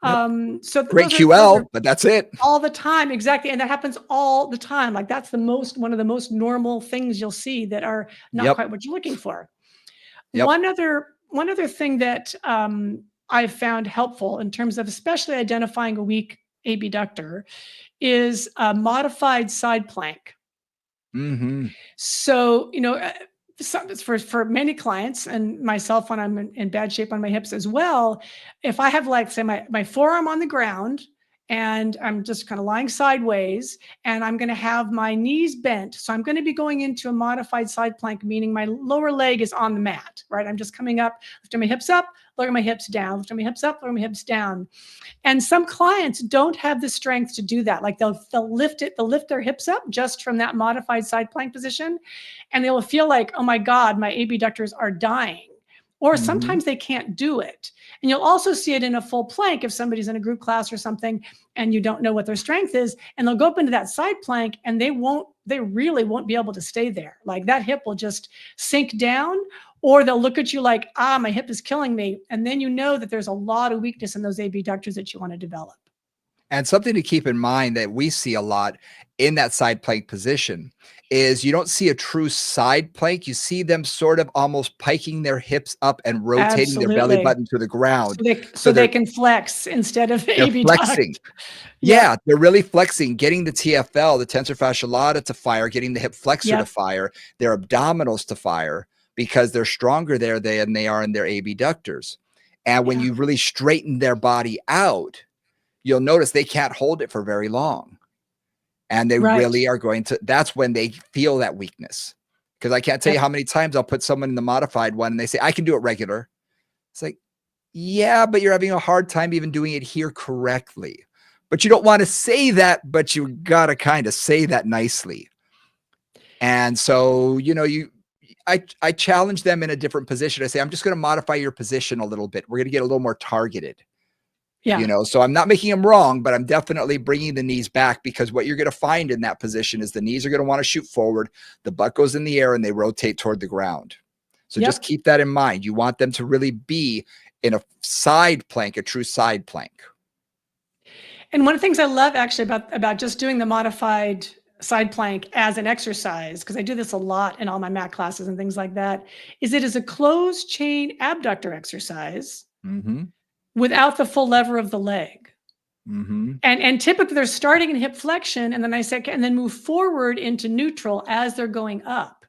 Yep.
So
Great
those are
QL, but that's it.
all the time, exactly, and that happens all the time. Like, that's the most one of the most normal things you'll see that are not
Yep.
quite what you're looking for.
Yep.
One other thing that, I've found helpful in terms of especially identifying a weak abductor is a modified side plank.
Mhm.
So, for many clients and myself, when I'm in bad shape on my hips as well, if I have, like, say, my forearm on the ground and I'm just kind of lying sideways and I'm going to have my knees bent. So I'm going to be going into a modified side plank, meaning my lower leg is on the mat, right? I'm just coming up, lifting my hips up, lower my hips down, lifting my hips up, lower my hips down. And some clients don't have the strength to do that. Like, they'll lift their hips up just from that modified side plank position, and they will feel like, oh my God, my abductors are dying. Or
Mhm.
sometimes they can't do it. And you'll also see it in a full plank if somebody's in a group class or something and you don't know what their strength is, and they'll go up into that side plank and they really won't be able to stay there. Like, that hip will just sink down, or they'll look at you like, my hip is killing me. And then you know that there's a lot of weakness in those abductors that you want to develop.
And something to keep in mind that we see a lot in that side plank position is you don't see a true side plank. You see them sort of almost piking their hips up and rotating their belly
Absolutely.
button to the ground.
So
So
they
they're
can flex instead of
they're
abduct.
flexing.
Yep.
Yeah, they're really flexing, getting the TFL, the tensor fascia lata to fire, getting the hip flexor to
Yep.
fire, their abdominals to fire because they're stronger there than they are in their abductors. And when
Yeah.
you really straighten their body out, you'll notice they can't hold it for very long. And they
Right.
really are going to, that's when they feel that weakness because I can't tell you how many times I'll put someone in the modified one and they say, I can do it regular. It's like, yeah, but you're having a hard time even doing it here correctly. But you don't want to say that, but you got to kind of say that nicely. And so, I challenge them in a different position. I say, I'm just going to modify your position a little bit. We're going to get a little more targeted.
Yeah.
So I'm not making them wrong, but I'm definitely bringing the knees back, because what you're going to find in that position is the knees are going to want to shoot forward. The butt goes in the air and they rotate toward the ground. So just
Yep.
keep that in mind. You want them to really be in a side plank, a true side plank.
And one of the things I love actually about just doing the modified side plank as an exercise, because I do this a lot in all my mat classes and things like that, is it is a closed chain abductor exercise
Mm-hmm.
without the full lever of the leg.
Mm-hmm.
And typically they're starting in hip flexion, and then I say, and then move forward into neutral as they're going up.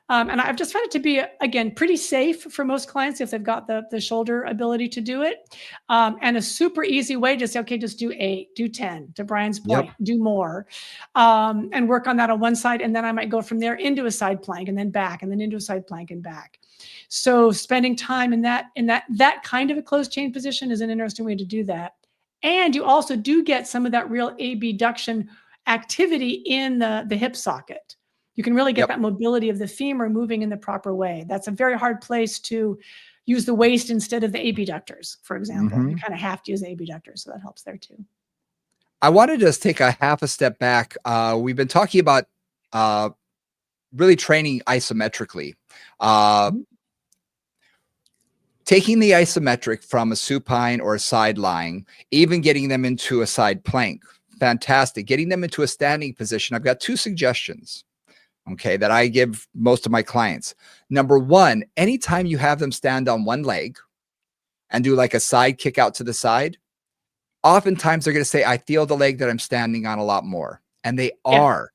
And I've just found it to be, again, pretty safe for most clients if they've got the shoulder ability to do it. And a super easy way to say, okay, just do 8, do 10, to Brian's
Yep.
point, do more, and work on that on one side. And then I might go from there into a side plank and then back, and then into a side plank and back. So spending time in that kind of a closed chain position is an interesting way to do that. And you also do get some of that real abduction activity in the hip socket. You can really get
Yep.
that mobility of the femur moving in the proper way. That's a very hard place to use the waist instead of the abductors, for example.
Mm-hmm.
You kind of have to use the abductors, so that helps there too.
I want to just take a half a step back. We've been talking about really training isometrically. Taking the isometric from a supine or a side lying, even getting them into a side plank, fantastic. Getting them into a standing position, I've got 2 suggestions, okay, that I give most of my clients. Number 1, anytime you have them stand on one leg and do like a side kick out to the side, oftentimes they're going to say, I feel the leg that I'm standing on a lot more. And they
Yeah.
are.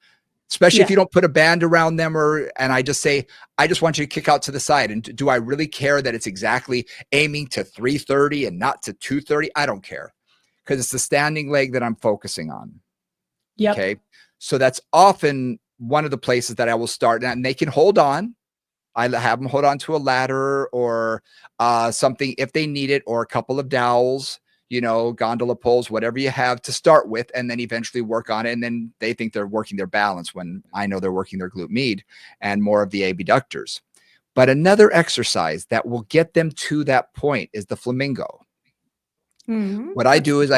Especially if
Yeah.
you don't put a band around them, and I just say, I just want you to kick out to the side. And do I really care that it's exactly aiming to 330 and not to 230? I don't care, because it's the standing leg that I'm focusing on.
Yep.
Okay. So that's often one of the places that I will start, and they can hold on. I have them hold on to a ladder or something if they need it, or a couple of dowels, gondola poles, whatever you have to start with, and then eventually work on it. And then they think they're working their balance when I know they're working their glute med and more of the abductors. But another exercise that will get them to that point is the flamingo.
Mm-hmm.
What I do is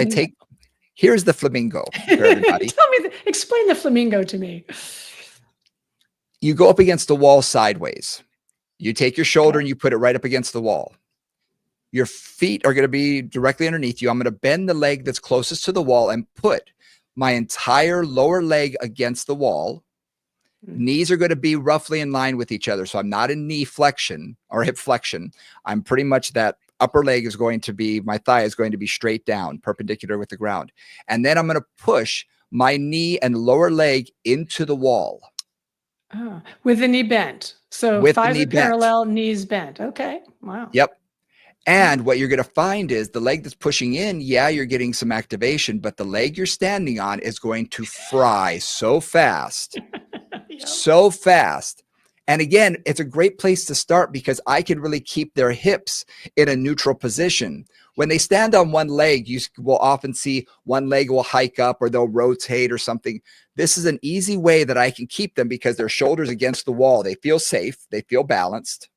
here's the flamingo for everybody.
Explain the flamingo to me.
You go up against the wall sideways. You take your shoulder
Okay.
and you put it right up against the wall. Your feet are going to be directly underneath you. I'm going to bend the leg that's closest to the wall and put my entire lower leg against the wall. Knees are going to be roughly in line with each other. So I'm not in knee flexion or hip flexion. I'm pretty much that upper leg is going to be, my thigh is going to be straight down, perpendicular with the ground. And then I'm going to push my knee and lower leg into the wall.
With the knee bent. So
with the
thighs
knee
are
bent.
parallel, knees bent. Okay. Wow.
Yep. And what you're going to find is the leg that's pushing in, yeah, you're getting some activation, but the leg you're standing on is going to fry so fast,
Yep.
so fast. And again, it's a great place to start, because I can really keep their hips in a neutral position. When they stand on one leg, you will often see one leg will hike up or they'll rotate or something. This is an easy way that I can keep them, because their shoulders against the wall, they feel safe, they feel balanced.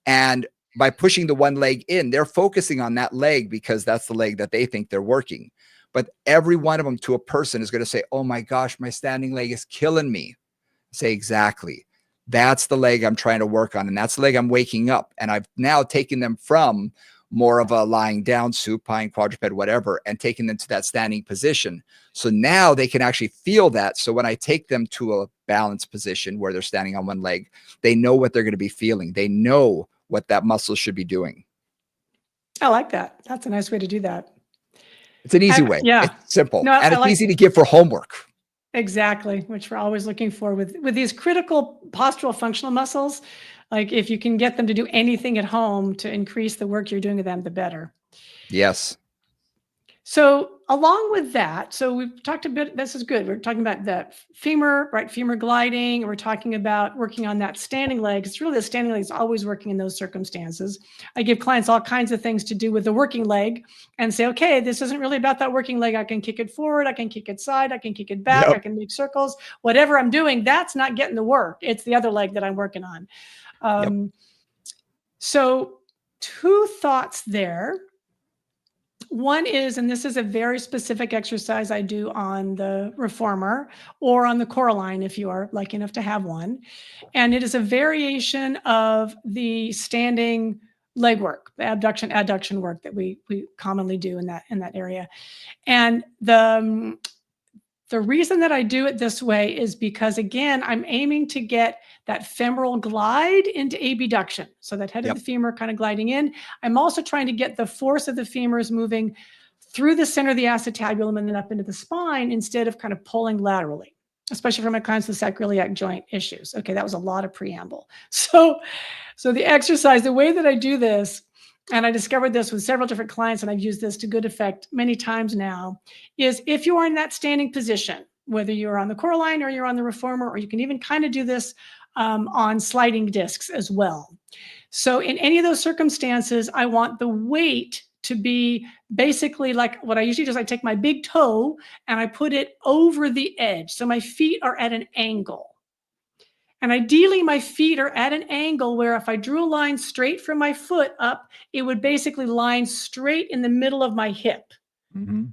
And by pushing the one leg in, they're focusing on that leg because that's the leg that they think they're working. But every one of them to a person is going to say, oh my gosh, my standing leg is killing me. Say, exactly. That's the leg I'm trying to work on. And that's the leg I'm waking up. And I've now taken them from more of a lying down, supine, quadruped, whatever, and taken them to that standing position. So now they can actually feel that. So when I take them to a balanced position where they're standing on one leg, they know what they're going to be feeling. They know what that muscle should be doing.
I like that. That's a nice way to do that.
It's an easy way.
Yeah.
It's simple.
No,
And
I
it's
like
easy to give for homework.
exactly, which we're always looking for with these critical postural functional muscles. Like if you can get them to do anything at home to increase the work you're doing with them, the better.
Yes.
So along with that, so we've talked a bit, this is good. We're talking about the femur, right? Femur gliding. We're talking about working on that standing leg. It's really the standing leg is always working in those circumstances. I give clients all kinds of things to do with the working leg and say, okay, this isn't really about that working leg. I can kick it forward. I can kick it side. I can kick it back. I
Yep.
can make circles. Whatever I'm doing, that's not getting the work. It's the other leg that I'm working on.
Yep.
So two thoughts there. One is, and this is a very specific exercise I do on the reformer or on the Coraline if you are lucky enough to have one. And it is a variation of the standing leg work, the abduction adduction work that we commonly do in that area. And the reason that I do it this way is because, again, I'm aiming to get that femoral glide into abduction. So that head of
Yep.
the femur kind of gliding in. I'm also trying to get the force of the femurs moving through the center of the acetabulum and then up into the spine instead of kind of pulling laterally, especially for my clients with sacroiliac joint issues. Okay, that was a lot of preamble. So the exercise, the way that I do this, and I discovered this with several different clients, and I've used this to good effect many times now, is if you are in that standing position, whether you're on the Coraline or you're on the reformer, or you can even kind of do this on sliding discs as well. So in any of those circumstances, I want the weight to be basically like what I usually do is I take my big toe and I put it over the edge. So my feet are at an angle. And ideally, my feet are at an angle where if I drew a line straight from my foot up, it would basically line straight in the middle of my hip.
Mm-hmm.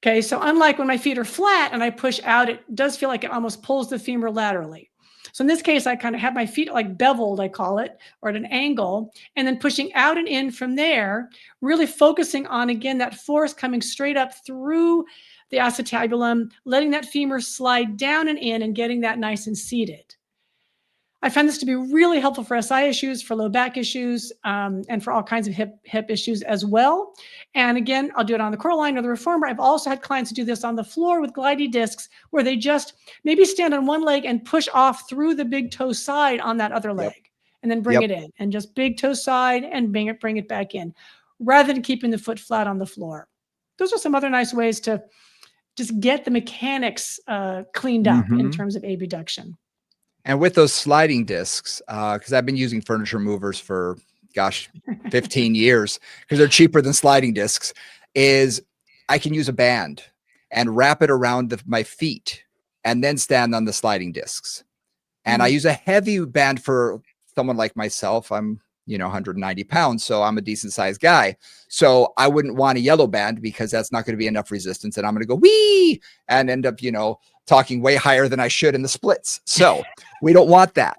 Okay, so unlike when my feet are flat and I push out, it does feel like it almost pulls the femur laterally. So in this case, I kind of have my feet like beveled, I call it, or at an angle, and then pushing out and in from there, really focusing on, again, that force coming straight up through the acetabulum, letting that femur slide down and in and getting that nice and seated. I find this to be really helpful for SI issues, for low back issues, and for all kinds of hip issues as well. And again, I'll do it on the Coraline or the reformer. I've also had clients do this on the floor with glidey discs where they just maybe stand on one leg and push off through the big toe side on that other
Yep.
leg and then bring
Yep.
it in and just big toe side and bring it back in rather than keeping the foot flat on the floor. Those are some other nice ways to just get the mechanics cleaned up in
Mm-hmm.
terms of abduction.
And with those sliding discs, because I've been using furniture movers for, gosh, 15 years, because they're cheaper than sliding discs, is I can use a band and wrap it around my feet and then stand on the sliding discs. And I use a heavy band for someone like myself. I'm, 190 pounds, so I'm a decent sized guy. So I wouldn't want a yellow band because that's not going to be enough resistance. And I'm going to go wee and end up, talking way higher than I should in the splits. So we don't want that.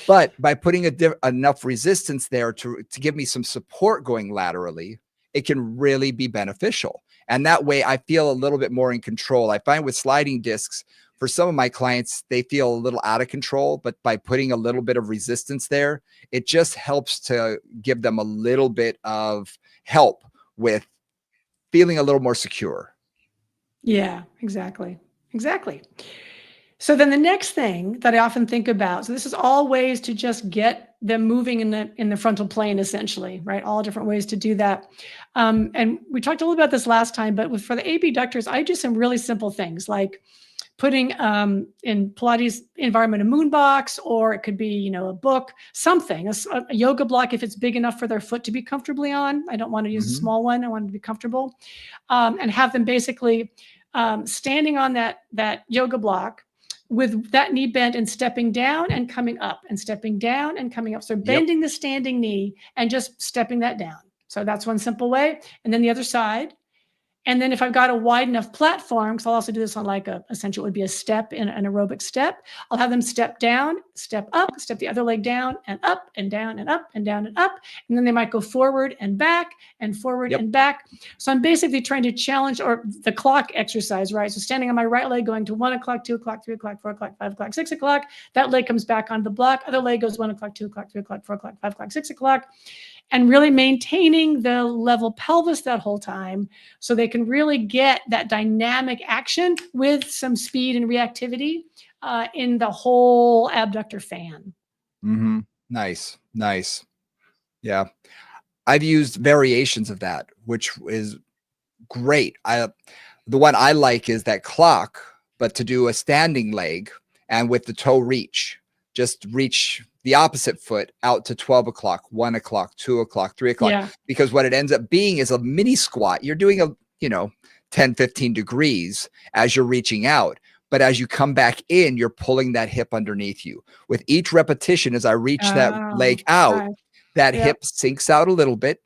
But by putting enough resistance there to give me some support going laterally, it can really be beneficial. And that way I feel a little bit more in control. I find with sliding discs, for some of my clients, they feel a little out of control, but by putting a little bit of resistance there, it just helps to give them a little bit of help with feeling a little more secure.
Yeah, exactly. Exactly. So then the next thing that I often think about, so this is all ways to just get them moving in the frontal plane, essentially, right? All different ways to do that. And we talked a little about this last time, but for the abductors, I do some really simple things like putting in Pilates environment a moon box, or it could be, a book, something, a yoga block if it's big enough for their foot to be comfortably on. I don't want to use a small one. I want them to be comfortable, and have them basically standing on that yoga block with that knee bent and stepping down and coming up and stepping down and coming up. So bending the standing knee and just stepping that down. So that's one simple way. And then the other side. And then if I've got a wide enough platform, because I'll also do this on like essentially it would be a step in an aerobic step, I'll have them step down, step up, step the other leg down and up and down and up and down and up. And then they might go forward and back and forward and back. So I'm basically trying to challenge, or the clock exercise, right? So standing on my right leg, going to 1 o'clock, 2 o'clock, 3 o'clock, 4 o'clock, 5 o'clock, 6 o'clock. That leg comes back on the block. Other leg goes 1 o'clock, 2 o'clock, 3 o'clock, 4 o'clock, 5 o'clock, 6 o'clock. And really maintaining the level pelvis that whole time so they can really get that dynamic action with some speed and reactivity in the whole abductor fan.
Mm-hmm. Nice. Nice. Yeah. I've used variations of that, which is great. The one I like is that clock, but to do a standing leg and with the toe reach, just reach the opposite foot out to 12 o'clock, 1 o'clock, 2 o'clock, 3 o'clock.
Yeah.
Because what it ends up being is a mini squat. You're doing a, 10, 15 degrees as you're reaching out. But as you come back in, you're pulling that hip underneath you. With each repetition, as I reach that
Oh,
leg out,
nice.
that
Yep.
hip sinks out a little bit,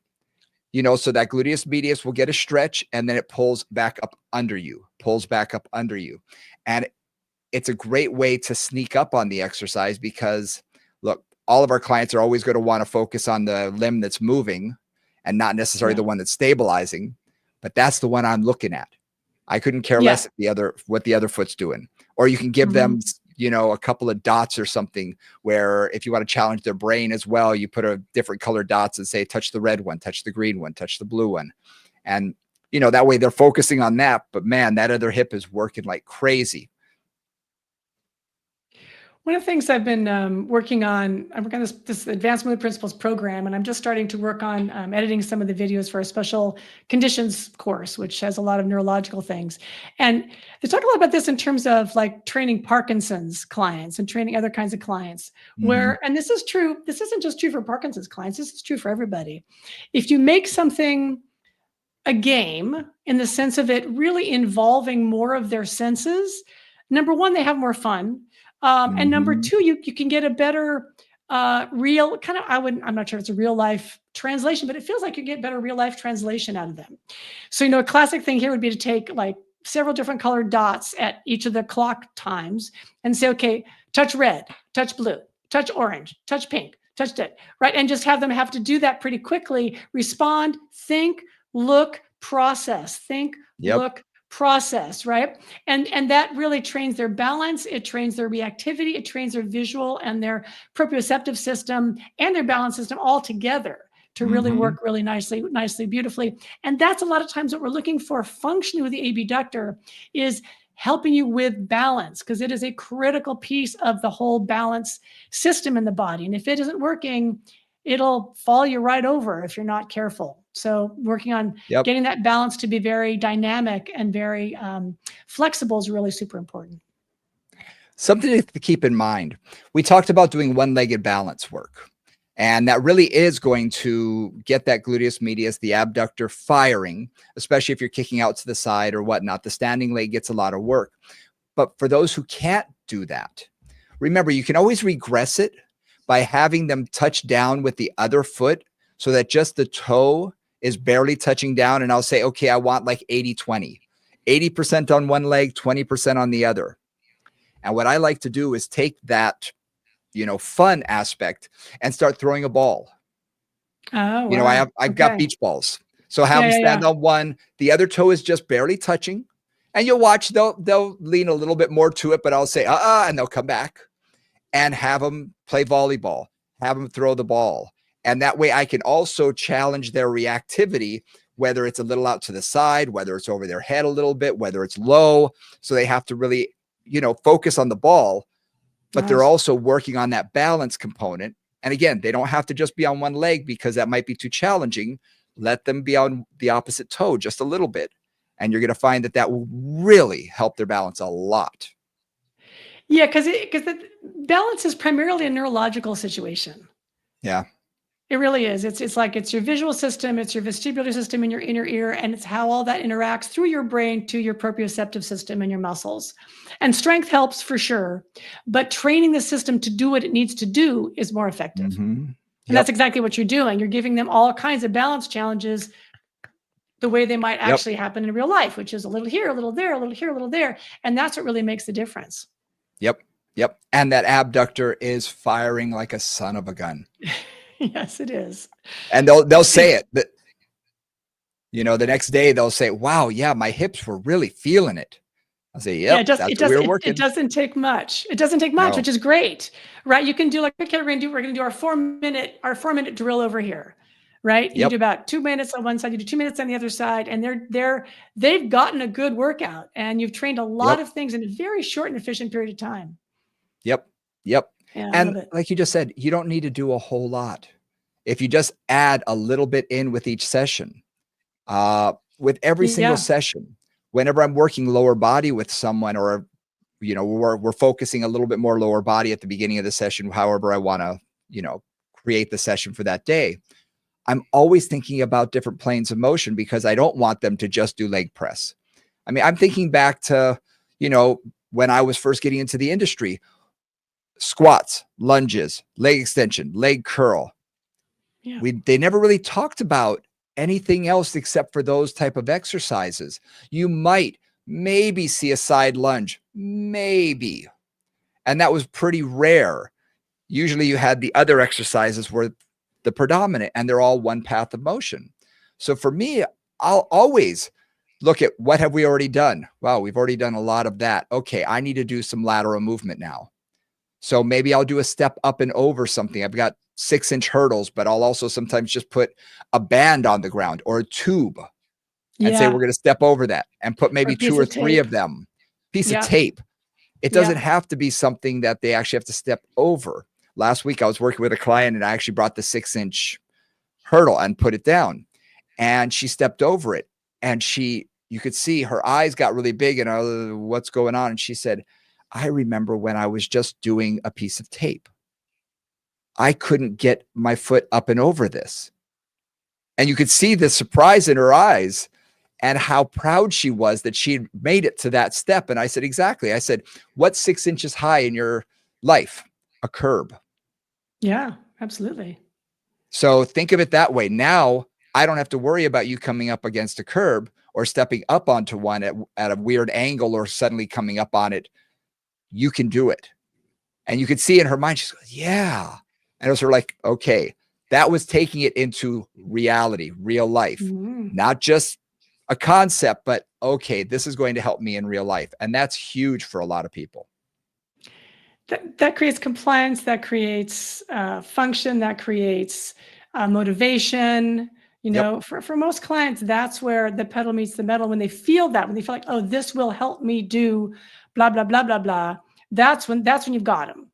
so that gluteus medius will get a stretch and then it pulls back up under you, pulls back up under you. And it's a great way to sneak up on the exercise because look, all of our clients are always going to want to focus on the limb that's moving and not necessarily
Yeah.
the one that's stabilizing, but that's the one I'm looking at. I couldn't care
Yeah.
less if what the other foot's doing. Or you can give them,
Mhm.
a couple of dots or something where if you want to challenge their brain as well, you put a different colored dots and say, touch the red one, touch the green one, touch the blue one. And, that way they're focusing on that. But man, that other hip is working like crazy.
One of the things I've been working on, I'm working on this advanced movement principles program, and I'm just starting to work on editing some of the videos for a special conditions course, which has a lot of neurological things. And they talk a lot about this in terms of like training Parkinson's clients and training other kinds of clients,
Mhm.
where, and this is true, this isn't just true for Parkinson's clients, this is true for everybody. If you make something a game in the sense of it really involving more of their senses, number one, they have more fun. And number
Mhm.
two, you can get a better real kind of, I'm not sure if it's a real life translation, but it feels like you get better real life translation out of them. So, a classic thing here would be to take like several different colored dots at each of the clock times and say, okay, touch red, touch blue, touch orange, touch pink, touch that, right? And just have them have to do that pretty quickly, respond, think, look, process, think,
Yep.
look, process, right? And that really trains their balance, it trains their reactivity, it trains their visual and their proprioceptive system and their balance system all together to really
Mhm.
work really nicely, beautifully. And that's a lot of times what we're looking for functionally with the abductor is helping you with balance, because it is a critical piece of the whole balance system in the body. And if it isn't working, it'll fall you right over if you're not careful. So working on
Yep.
getting that balance to be very dynamic and very flexible is really super important.
Something to keep in mind. We talked about doing one-legged balance work, and that really is going to get that gluteus medius, the abductor firing, especially if you're kicking out to the side or whatnot. The standing leg gets a lot of work. But for those who can't do that, remember, you can always regress it by having them touch down with the other foot so that just the toe is barely touching down. And I'll say, okay, I want like 80-20, 80% on one leg, 20% on the other. And what I like to do is take that, fun aspect and start throwing a ball.
Oh,
I've
wow.
I've got
Okay.
beach balls. So have
Yeah,
them
yeah, yeah.
stand on one, the other toe is just barely touching. And you'll watch they'll lean a little bit more to it, but I'll say, and they'll come back and have them play volleyball, have them throw the ball. And that way I can also challenge their reactivity, whether it's a little out to the side, whether it's over their head a little bit, whether it's low. So they have to really, focus on the ball, but they're
Nice.
also working on that balance component. And again, they don't have to just be on one leg because that might be too challenging. Let them be on the opposite toe just a little bit. And you're going to find that that will really help their balance a lot.
Yeah, because the balance is primarily a neurological situation.
Yeah.
It really is. It's like it's your visual system, it's your vestibular system in your inner ear, and it's how all that interacts through your brain to your proprioceptive system and your muscles. And strength helps for sure, but training the system to do what it needs to do is more effective.
Mm-hmm.
And that's
Yep.
exactly what you're doing. You're giving them all kinds of balance challenges the way they might
Yep.
actually happen in real life, which is a little here, a little there, a little here, a little there. And that's what really makes the difference.
Yep. Yep. And that abductor is firing like a son of a gun.
Yes, it is.
And they'll say it. The next day they'll say, "Wow, yeah, my hips were really feeling it." I'll say,
Yeah,
"Yep, that's
it
what we
does
were
it
working."
doesn't take much. It doesn't take much,
No.
which is great, right? You can do like, okay, we're gonna do our 4-minute drill over here, right? You
Yep.
do about 2 minutes on one side, you do 2 minutes on the other side, and they've gotten a good workout, and you've trained a lot
Yep.
of things in a very short and efficient period of time.
Yep. Yep.
Yeah, I
And
love it.
like you just said, you don't need to do a whole lot. If you just add a little bit in with each session, with every single
Yeah.
session, whenever I'm working lower body with someone, or we're focusing a little bit more lower body at the beginning of the session, however I want to, create the session for that day. I'm always thinking about different planes of motion because I don't want them to just do leg press. I mean, I'm thinking back to, you know, when I was first getting into the industry, squats, lunges, leg extension, leg curl.
Yeah.
They never really talked about anything else except for those type of exercises. You might maybe see a side lunge, maybe. And that was pretty rare. Usually you had the other exercises were the predominant, and they're all one path of motion. So for me, I'll always look at what have we already done? Wow, we've already done a lot of that. Okay, I need to do some lateral movement now. So maybe I'll do a step up and over something. I've got 6-inch hurdles, but I'll also sometimes just put a band on the ground or a tube and say, we're
Yeah.
going to step over that and put
Or a
maybe two
piece
or
of
three
tape.
of them. Piece of
Yeah.
tape. It doesn't
Yeah.
have to be something that they actually have to step over. Last week, I was working with a client and I actually brought the 6-inch hurdle and put it down. And she stepped over it. And you could see her eyes got really big and what's going on? And she said, I remember when I was just doing a piece of tape. I couldn't get my foot up and over this. And you could see the surprise in her eyes and how proud she was that she'd made it to that step. And I said, exactly. I said, what's 6 inches high in your life? A curb.
Yeah. Absolutely.
So think of it that way. Now I don't have to worry about you coming up against a curb or stepping up onto one at a weird angle or suddenly coming up on it. You can do it. And you could see in her mind, she's like, yeah. And it was her like, okay, that was taking it into reality, real life,
Mhm.
not just a concept, but okay, this is going to help me in real life. And that's huge for a lot of people.
That creates compliance, that creates function, that creates motivation.
Yep.
For most clients, that's where the pedal meets the metal. When they feel that, when they feel like, oh, this will help me do blah blah blah blah blah, that's when you've got them,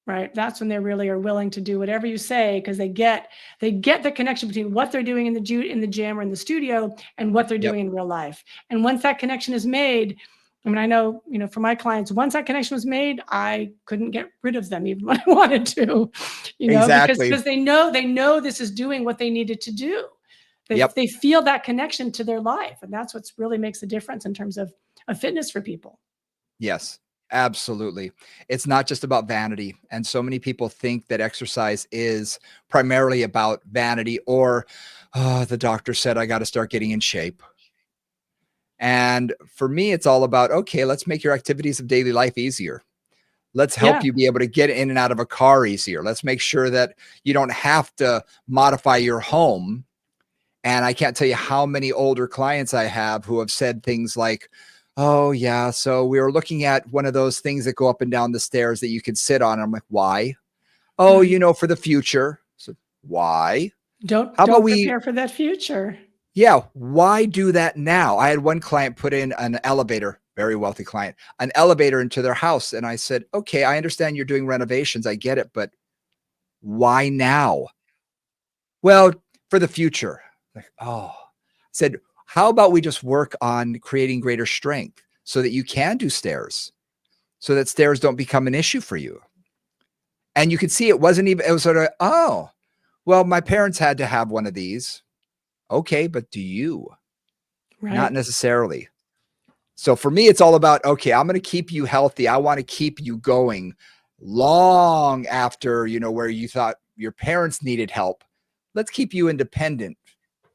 right? That's when they really are willing to do whatever you say because they get the connection between what they're doing in the gym or in the studio and what they're
Yep.
doing in real life. And once that connection is made, I mean, I know, for my clients, once that connection was made, I couldn't get rid of them even when I wanted to, because
Exactly.
they know this is doing what they needed to do. They
Yep.
they feel that connection to their life, and that's what's really makes a difference in terms of fitness for people.
Yes, absolutely. It's not just about vanity. And so many people think that exercise is primarily about vanity or, oh, the doctor said I got to start getting in shape. And for me, it's all about, okay, let's make your activities of daily life easier. Let's help
Yeah,
you be able to get in and out of a car easier. Let's make sure that you don't have to modify your home. And I can't tell you how many older clients I have who have said things like, oh, yeah, so we were looking at one of those things that go up and down the stairs that you can sit on. I'm like, why? Oh,
right.
for the future. So why?
Don't
How about
don't
we,
prepare for that future.
yeah, why do that now? I had one client put in an elevator, very wealthy client, an elevator into their house. And I said, okay, I understand you're doing renovations. I get it, but why now? Well, for the future. Like, oh, said, how about we just work on creating greater strength so that you can do stairs, so that stairs don't become an issue for you? And you could see it wasn't even, it was sort of, oh, well, my parents had to have one of these. Okay, but do you? Not
Right.
necessarily. So for me, it's all about, okay, I'm going to keep you healthy. I want to keep you going long after, where you thought your parents needed help. Let's keep you independent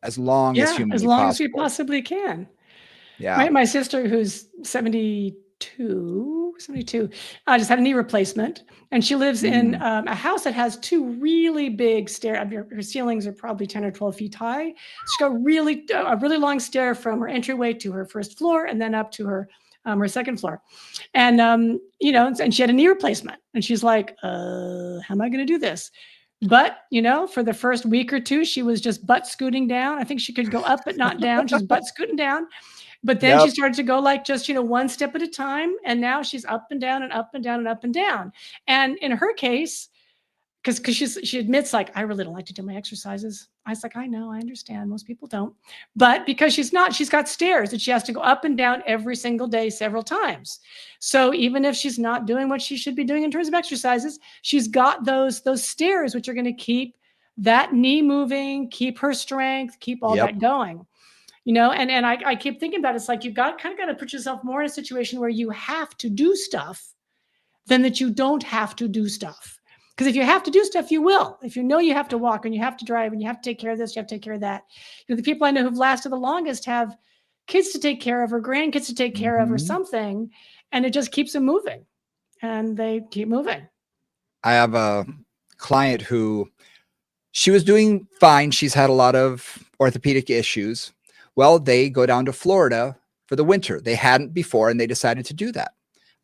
as long as
Yeah, as
humanly
long as we
possible.
possibly can.
Yeah.
My sister, who's 72, just had a knee replacement, and she lives in
Mm.
a house that has two really big stair. I mean, her ceilings are probably 10 or 12 feet high. She's got a really long stair from her entryway to her first floor, and then up to her second floor. And and she had a knee replacement, and she's like, how am I going to do this? But for the first week or two, she was just butt scooting down. I think she could go up but not down, just butt scooting down. But then she
Yep.
started to go like just, one step at a time. And now she's up and down and up and down and up and down. And in her case, because she admits, like, I really don't like to do my exercises. I was like, I know, I understand, most people don't, but because she's got stairs that she has to go up and down every single day several times. So even if she's not doing what she should be doing in terms of exercises, she's got those stairs which are going to keep that knee moving, keep her strength, keep all
Yep.
that going. And I keep thinking about it. It's like you've got kind of got to put yourself more in a situation where you have to do stuff than that you don't have to do stuff. Because if you have to do stuff, you will. If you know you have to walk and you have to drive and you have to take care of this, you have to take care of that. The people I know who've lasted the longest have kids to take care of or grandkids to take care of or
Mhm.
something, and it just keeps them moving, and they keep moving.
I have a client who she was doing fine. She's had a lot of orthopedic issues. Well, they go down to Florida for the winter. They hadn't before, and they decided to do that.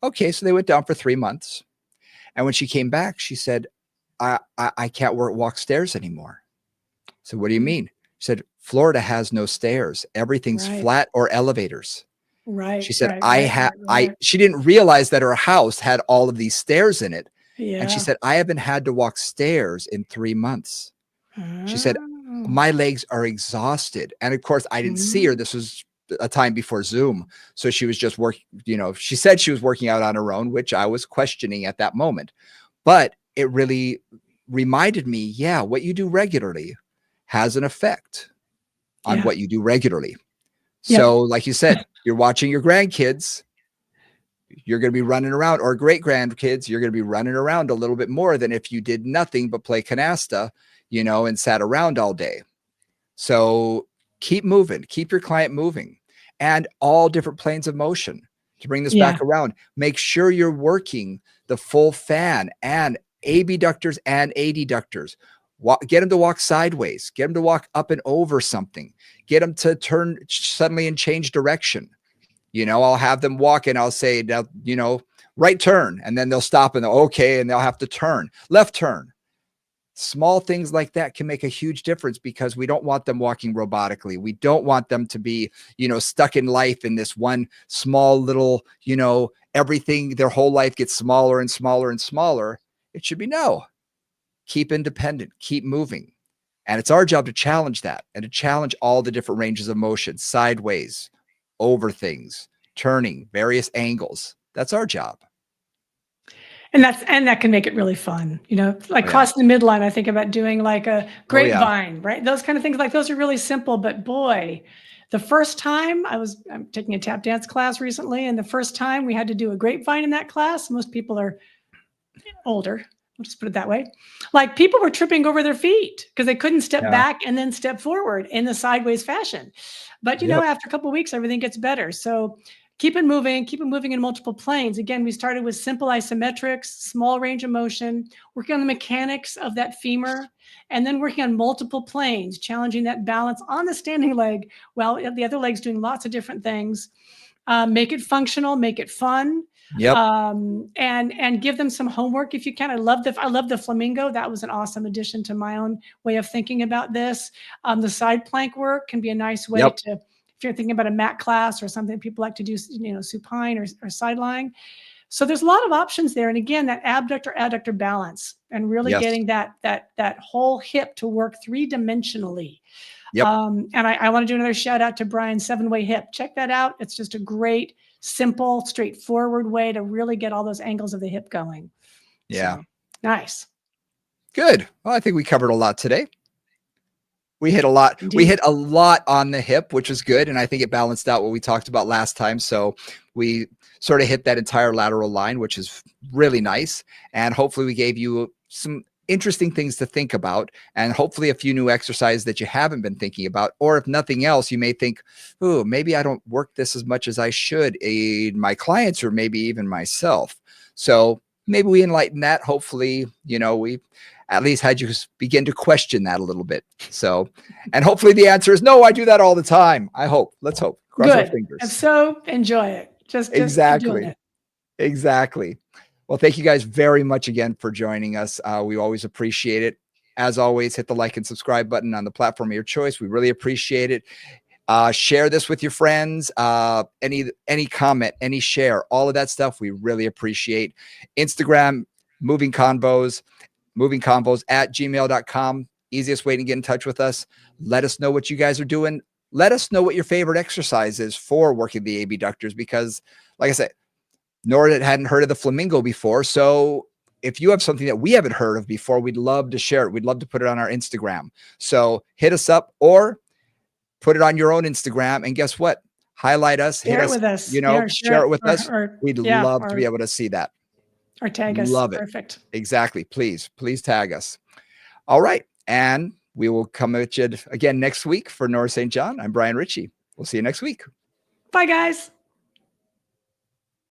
Okay, so they went down for 3 months. And when she came back, she said, I can't walk stairs anymore. So what do you
Mm.
mean? She said, Florida has no stairs. Everything's
Right,
flat or elevators. She
right,
said,
right, right, right, right.
she didn't realize that her house had all of these stairs in it. And she
Yeah.
said, I haven't had to walk stairs in 3 months. She said,
Oh.
my legs are exhausted. And of course, I didn't see her.
Mm.
This was a time before Zoom. So she was just working, she said she was working out on her own, which I was questioning at that moment. But it really reminded me, yeah, what you do regularly has an effect on
Yeah.
what you do regularly.
Yep.
So, like you said, you're watching your grandkids, you're going to be running around, or great grandkids, you're going to be running around a little bit more than if you did nothing but play canasta, and sat around all day. So keep moving, keep your client moving, and all different planes of motion. To bring this
Yeah.
back around, make sure you're working the full fan and abductors and adductors. Get them to walk sideways, get them to walk up and over something, get them to turn suddenly and change direction. I'll have them walk and I'll say, now, right turn. And then they'll stop and they'll, okay. And they'll have to turn, left turn. Small things like that can make a huge difference because we don't want them walking robotically. We don't want them to be, stuck in life in this one small little, everything, their whole life gets smaller and smaller and smaller. It should be no, keep independent, keep moving. And it's our job to challenge that and to challenge all the different ranges of motion, sideways, over things, turning, various angles. That's our job.
And that can make it really fun, like
Oh, yeah.
crossing the midline. I think about doing like a
Oh, yeah.
grapevine, right? Those kind of things, like those are really simple, but boy, the first time I'm taking a tap dance class recently, and the first time we had to do a grapevine in that class, most people are older. We'll just put it that way. Like people were tripping over their feet because they couldn't step
Yeah.
back and then step forward in the sideways fashion. But
Yep.
after a couple of weeks, everything gets better. So keep it moving in multiple planes. Again, we started with simple isometrics, small range of motion, working on the mechanics of that femur, and then working on multiple planes, challenging that balance on the standing leg while the other leg's doing lots of different things. Make it functional, make it fun,
Yep.
and give them some homework if you can. I love the flamingo. That was an awesome addition to my own way of thinking about this. The side plank work can be a nice way
Yep.
to, if you're thinking about a mat class or something people like to do, supine or side lying. So there's a lot of options there. And again, that abductor adductor balance and really
Yes.
getting that whole hip to work three-dimensionally.
Yep.
And I want to do another shout out to Brian's 7-way hip. Check that out. It's just a great, simple, straightforward way to really get all those angles of the hip going.
Yeah.
So nice.
Good. Well, I think we covered a lot today. We hit a lot. We
Indeed.
hit a lot on the hip, which was good. And I think it balanced out what we talked about last time. So we sort of hit that entire lateral line, which is really nice. And hopefully we gave you some interesting things to think about and hopefully a few new exercises that you haven't been thinking about. Or if nothing else, you may think, oh, maybe I don't work this as much as I should in my clients or maybe even myself. So maybe we enlighten that. Hopefully, we at least had you begin to question that a little bit. So, and hopefully the answer is no, I do that all the time. I hope. Let's hope. Cross our
Good. If
fingers.
so, enjoy it. Just keep doing
Exactly.
it.
Exactly. Well, thank you guys very much again for joining us. We always appreciate it. As always, hit the like and subscribe button on the platform of your choice. We really appreciate it. Share this with your friends. Any comment, any share, all of that stuff we really appreciate. Instagram, Moving Convos. movingconvos@gmail.com. Easiest way to get in touch with us. Let us know what you guys are doing. Let us know what your favorite exercise is for working the abductors, because like I said, Nora hadn't heard of the flamingo before. So if you have something that we haven't heard of before, we'd love to share it. We'd love to put it on our Instagram. So hit us up or put it on your own Instagram. And guess what? Highlight us, hit
Share it
us,
with us. Yeah, or share
share
it
it with us.
or
We'd
yeah,
love to be able to see that.
or tag us.
Love it.
Perfect.
Exactly. Please tag us. All right. And we will come at you again next week. For Nora St. John, I'm Brian Ritchie. We'll see you next week.
Bye, guys.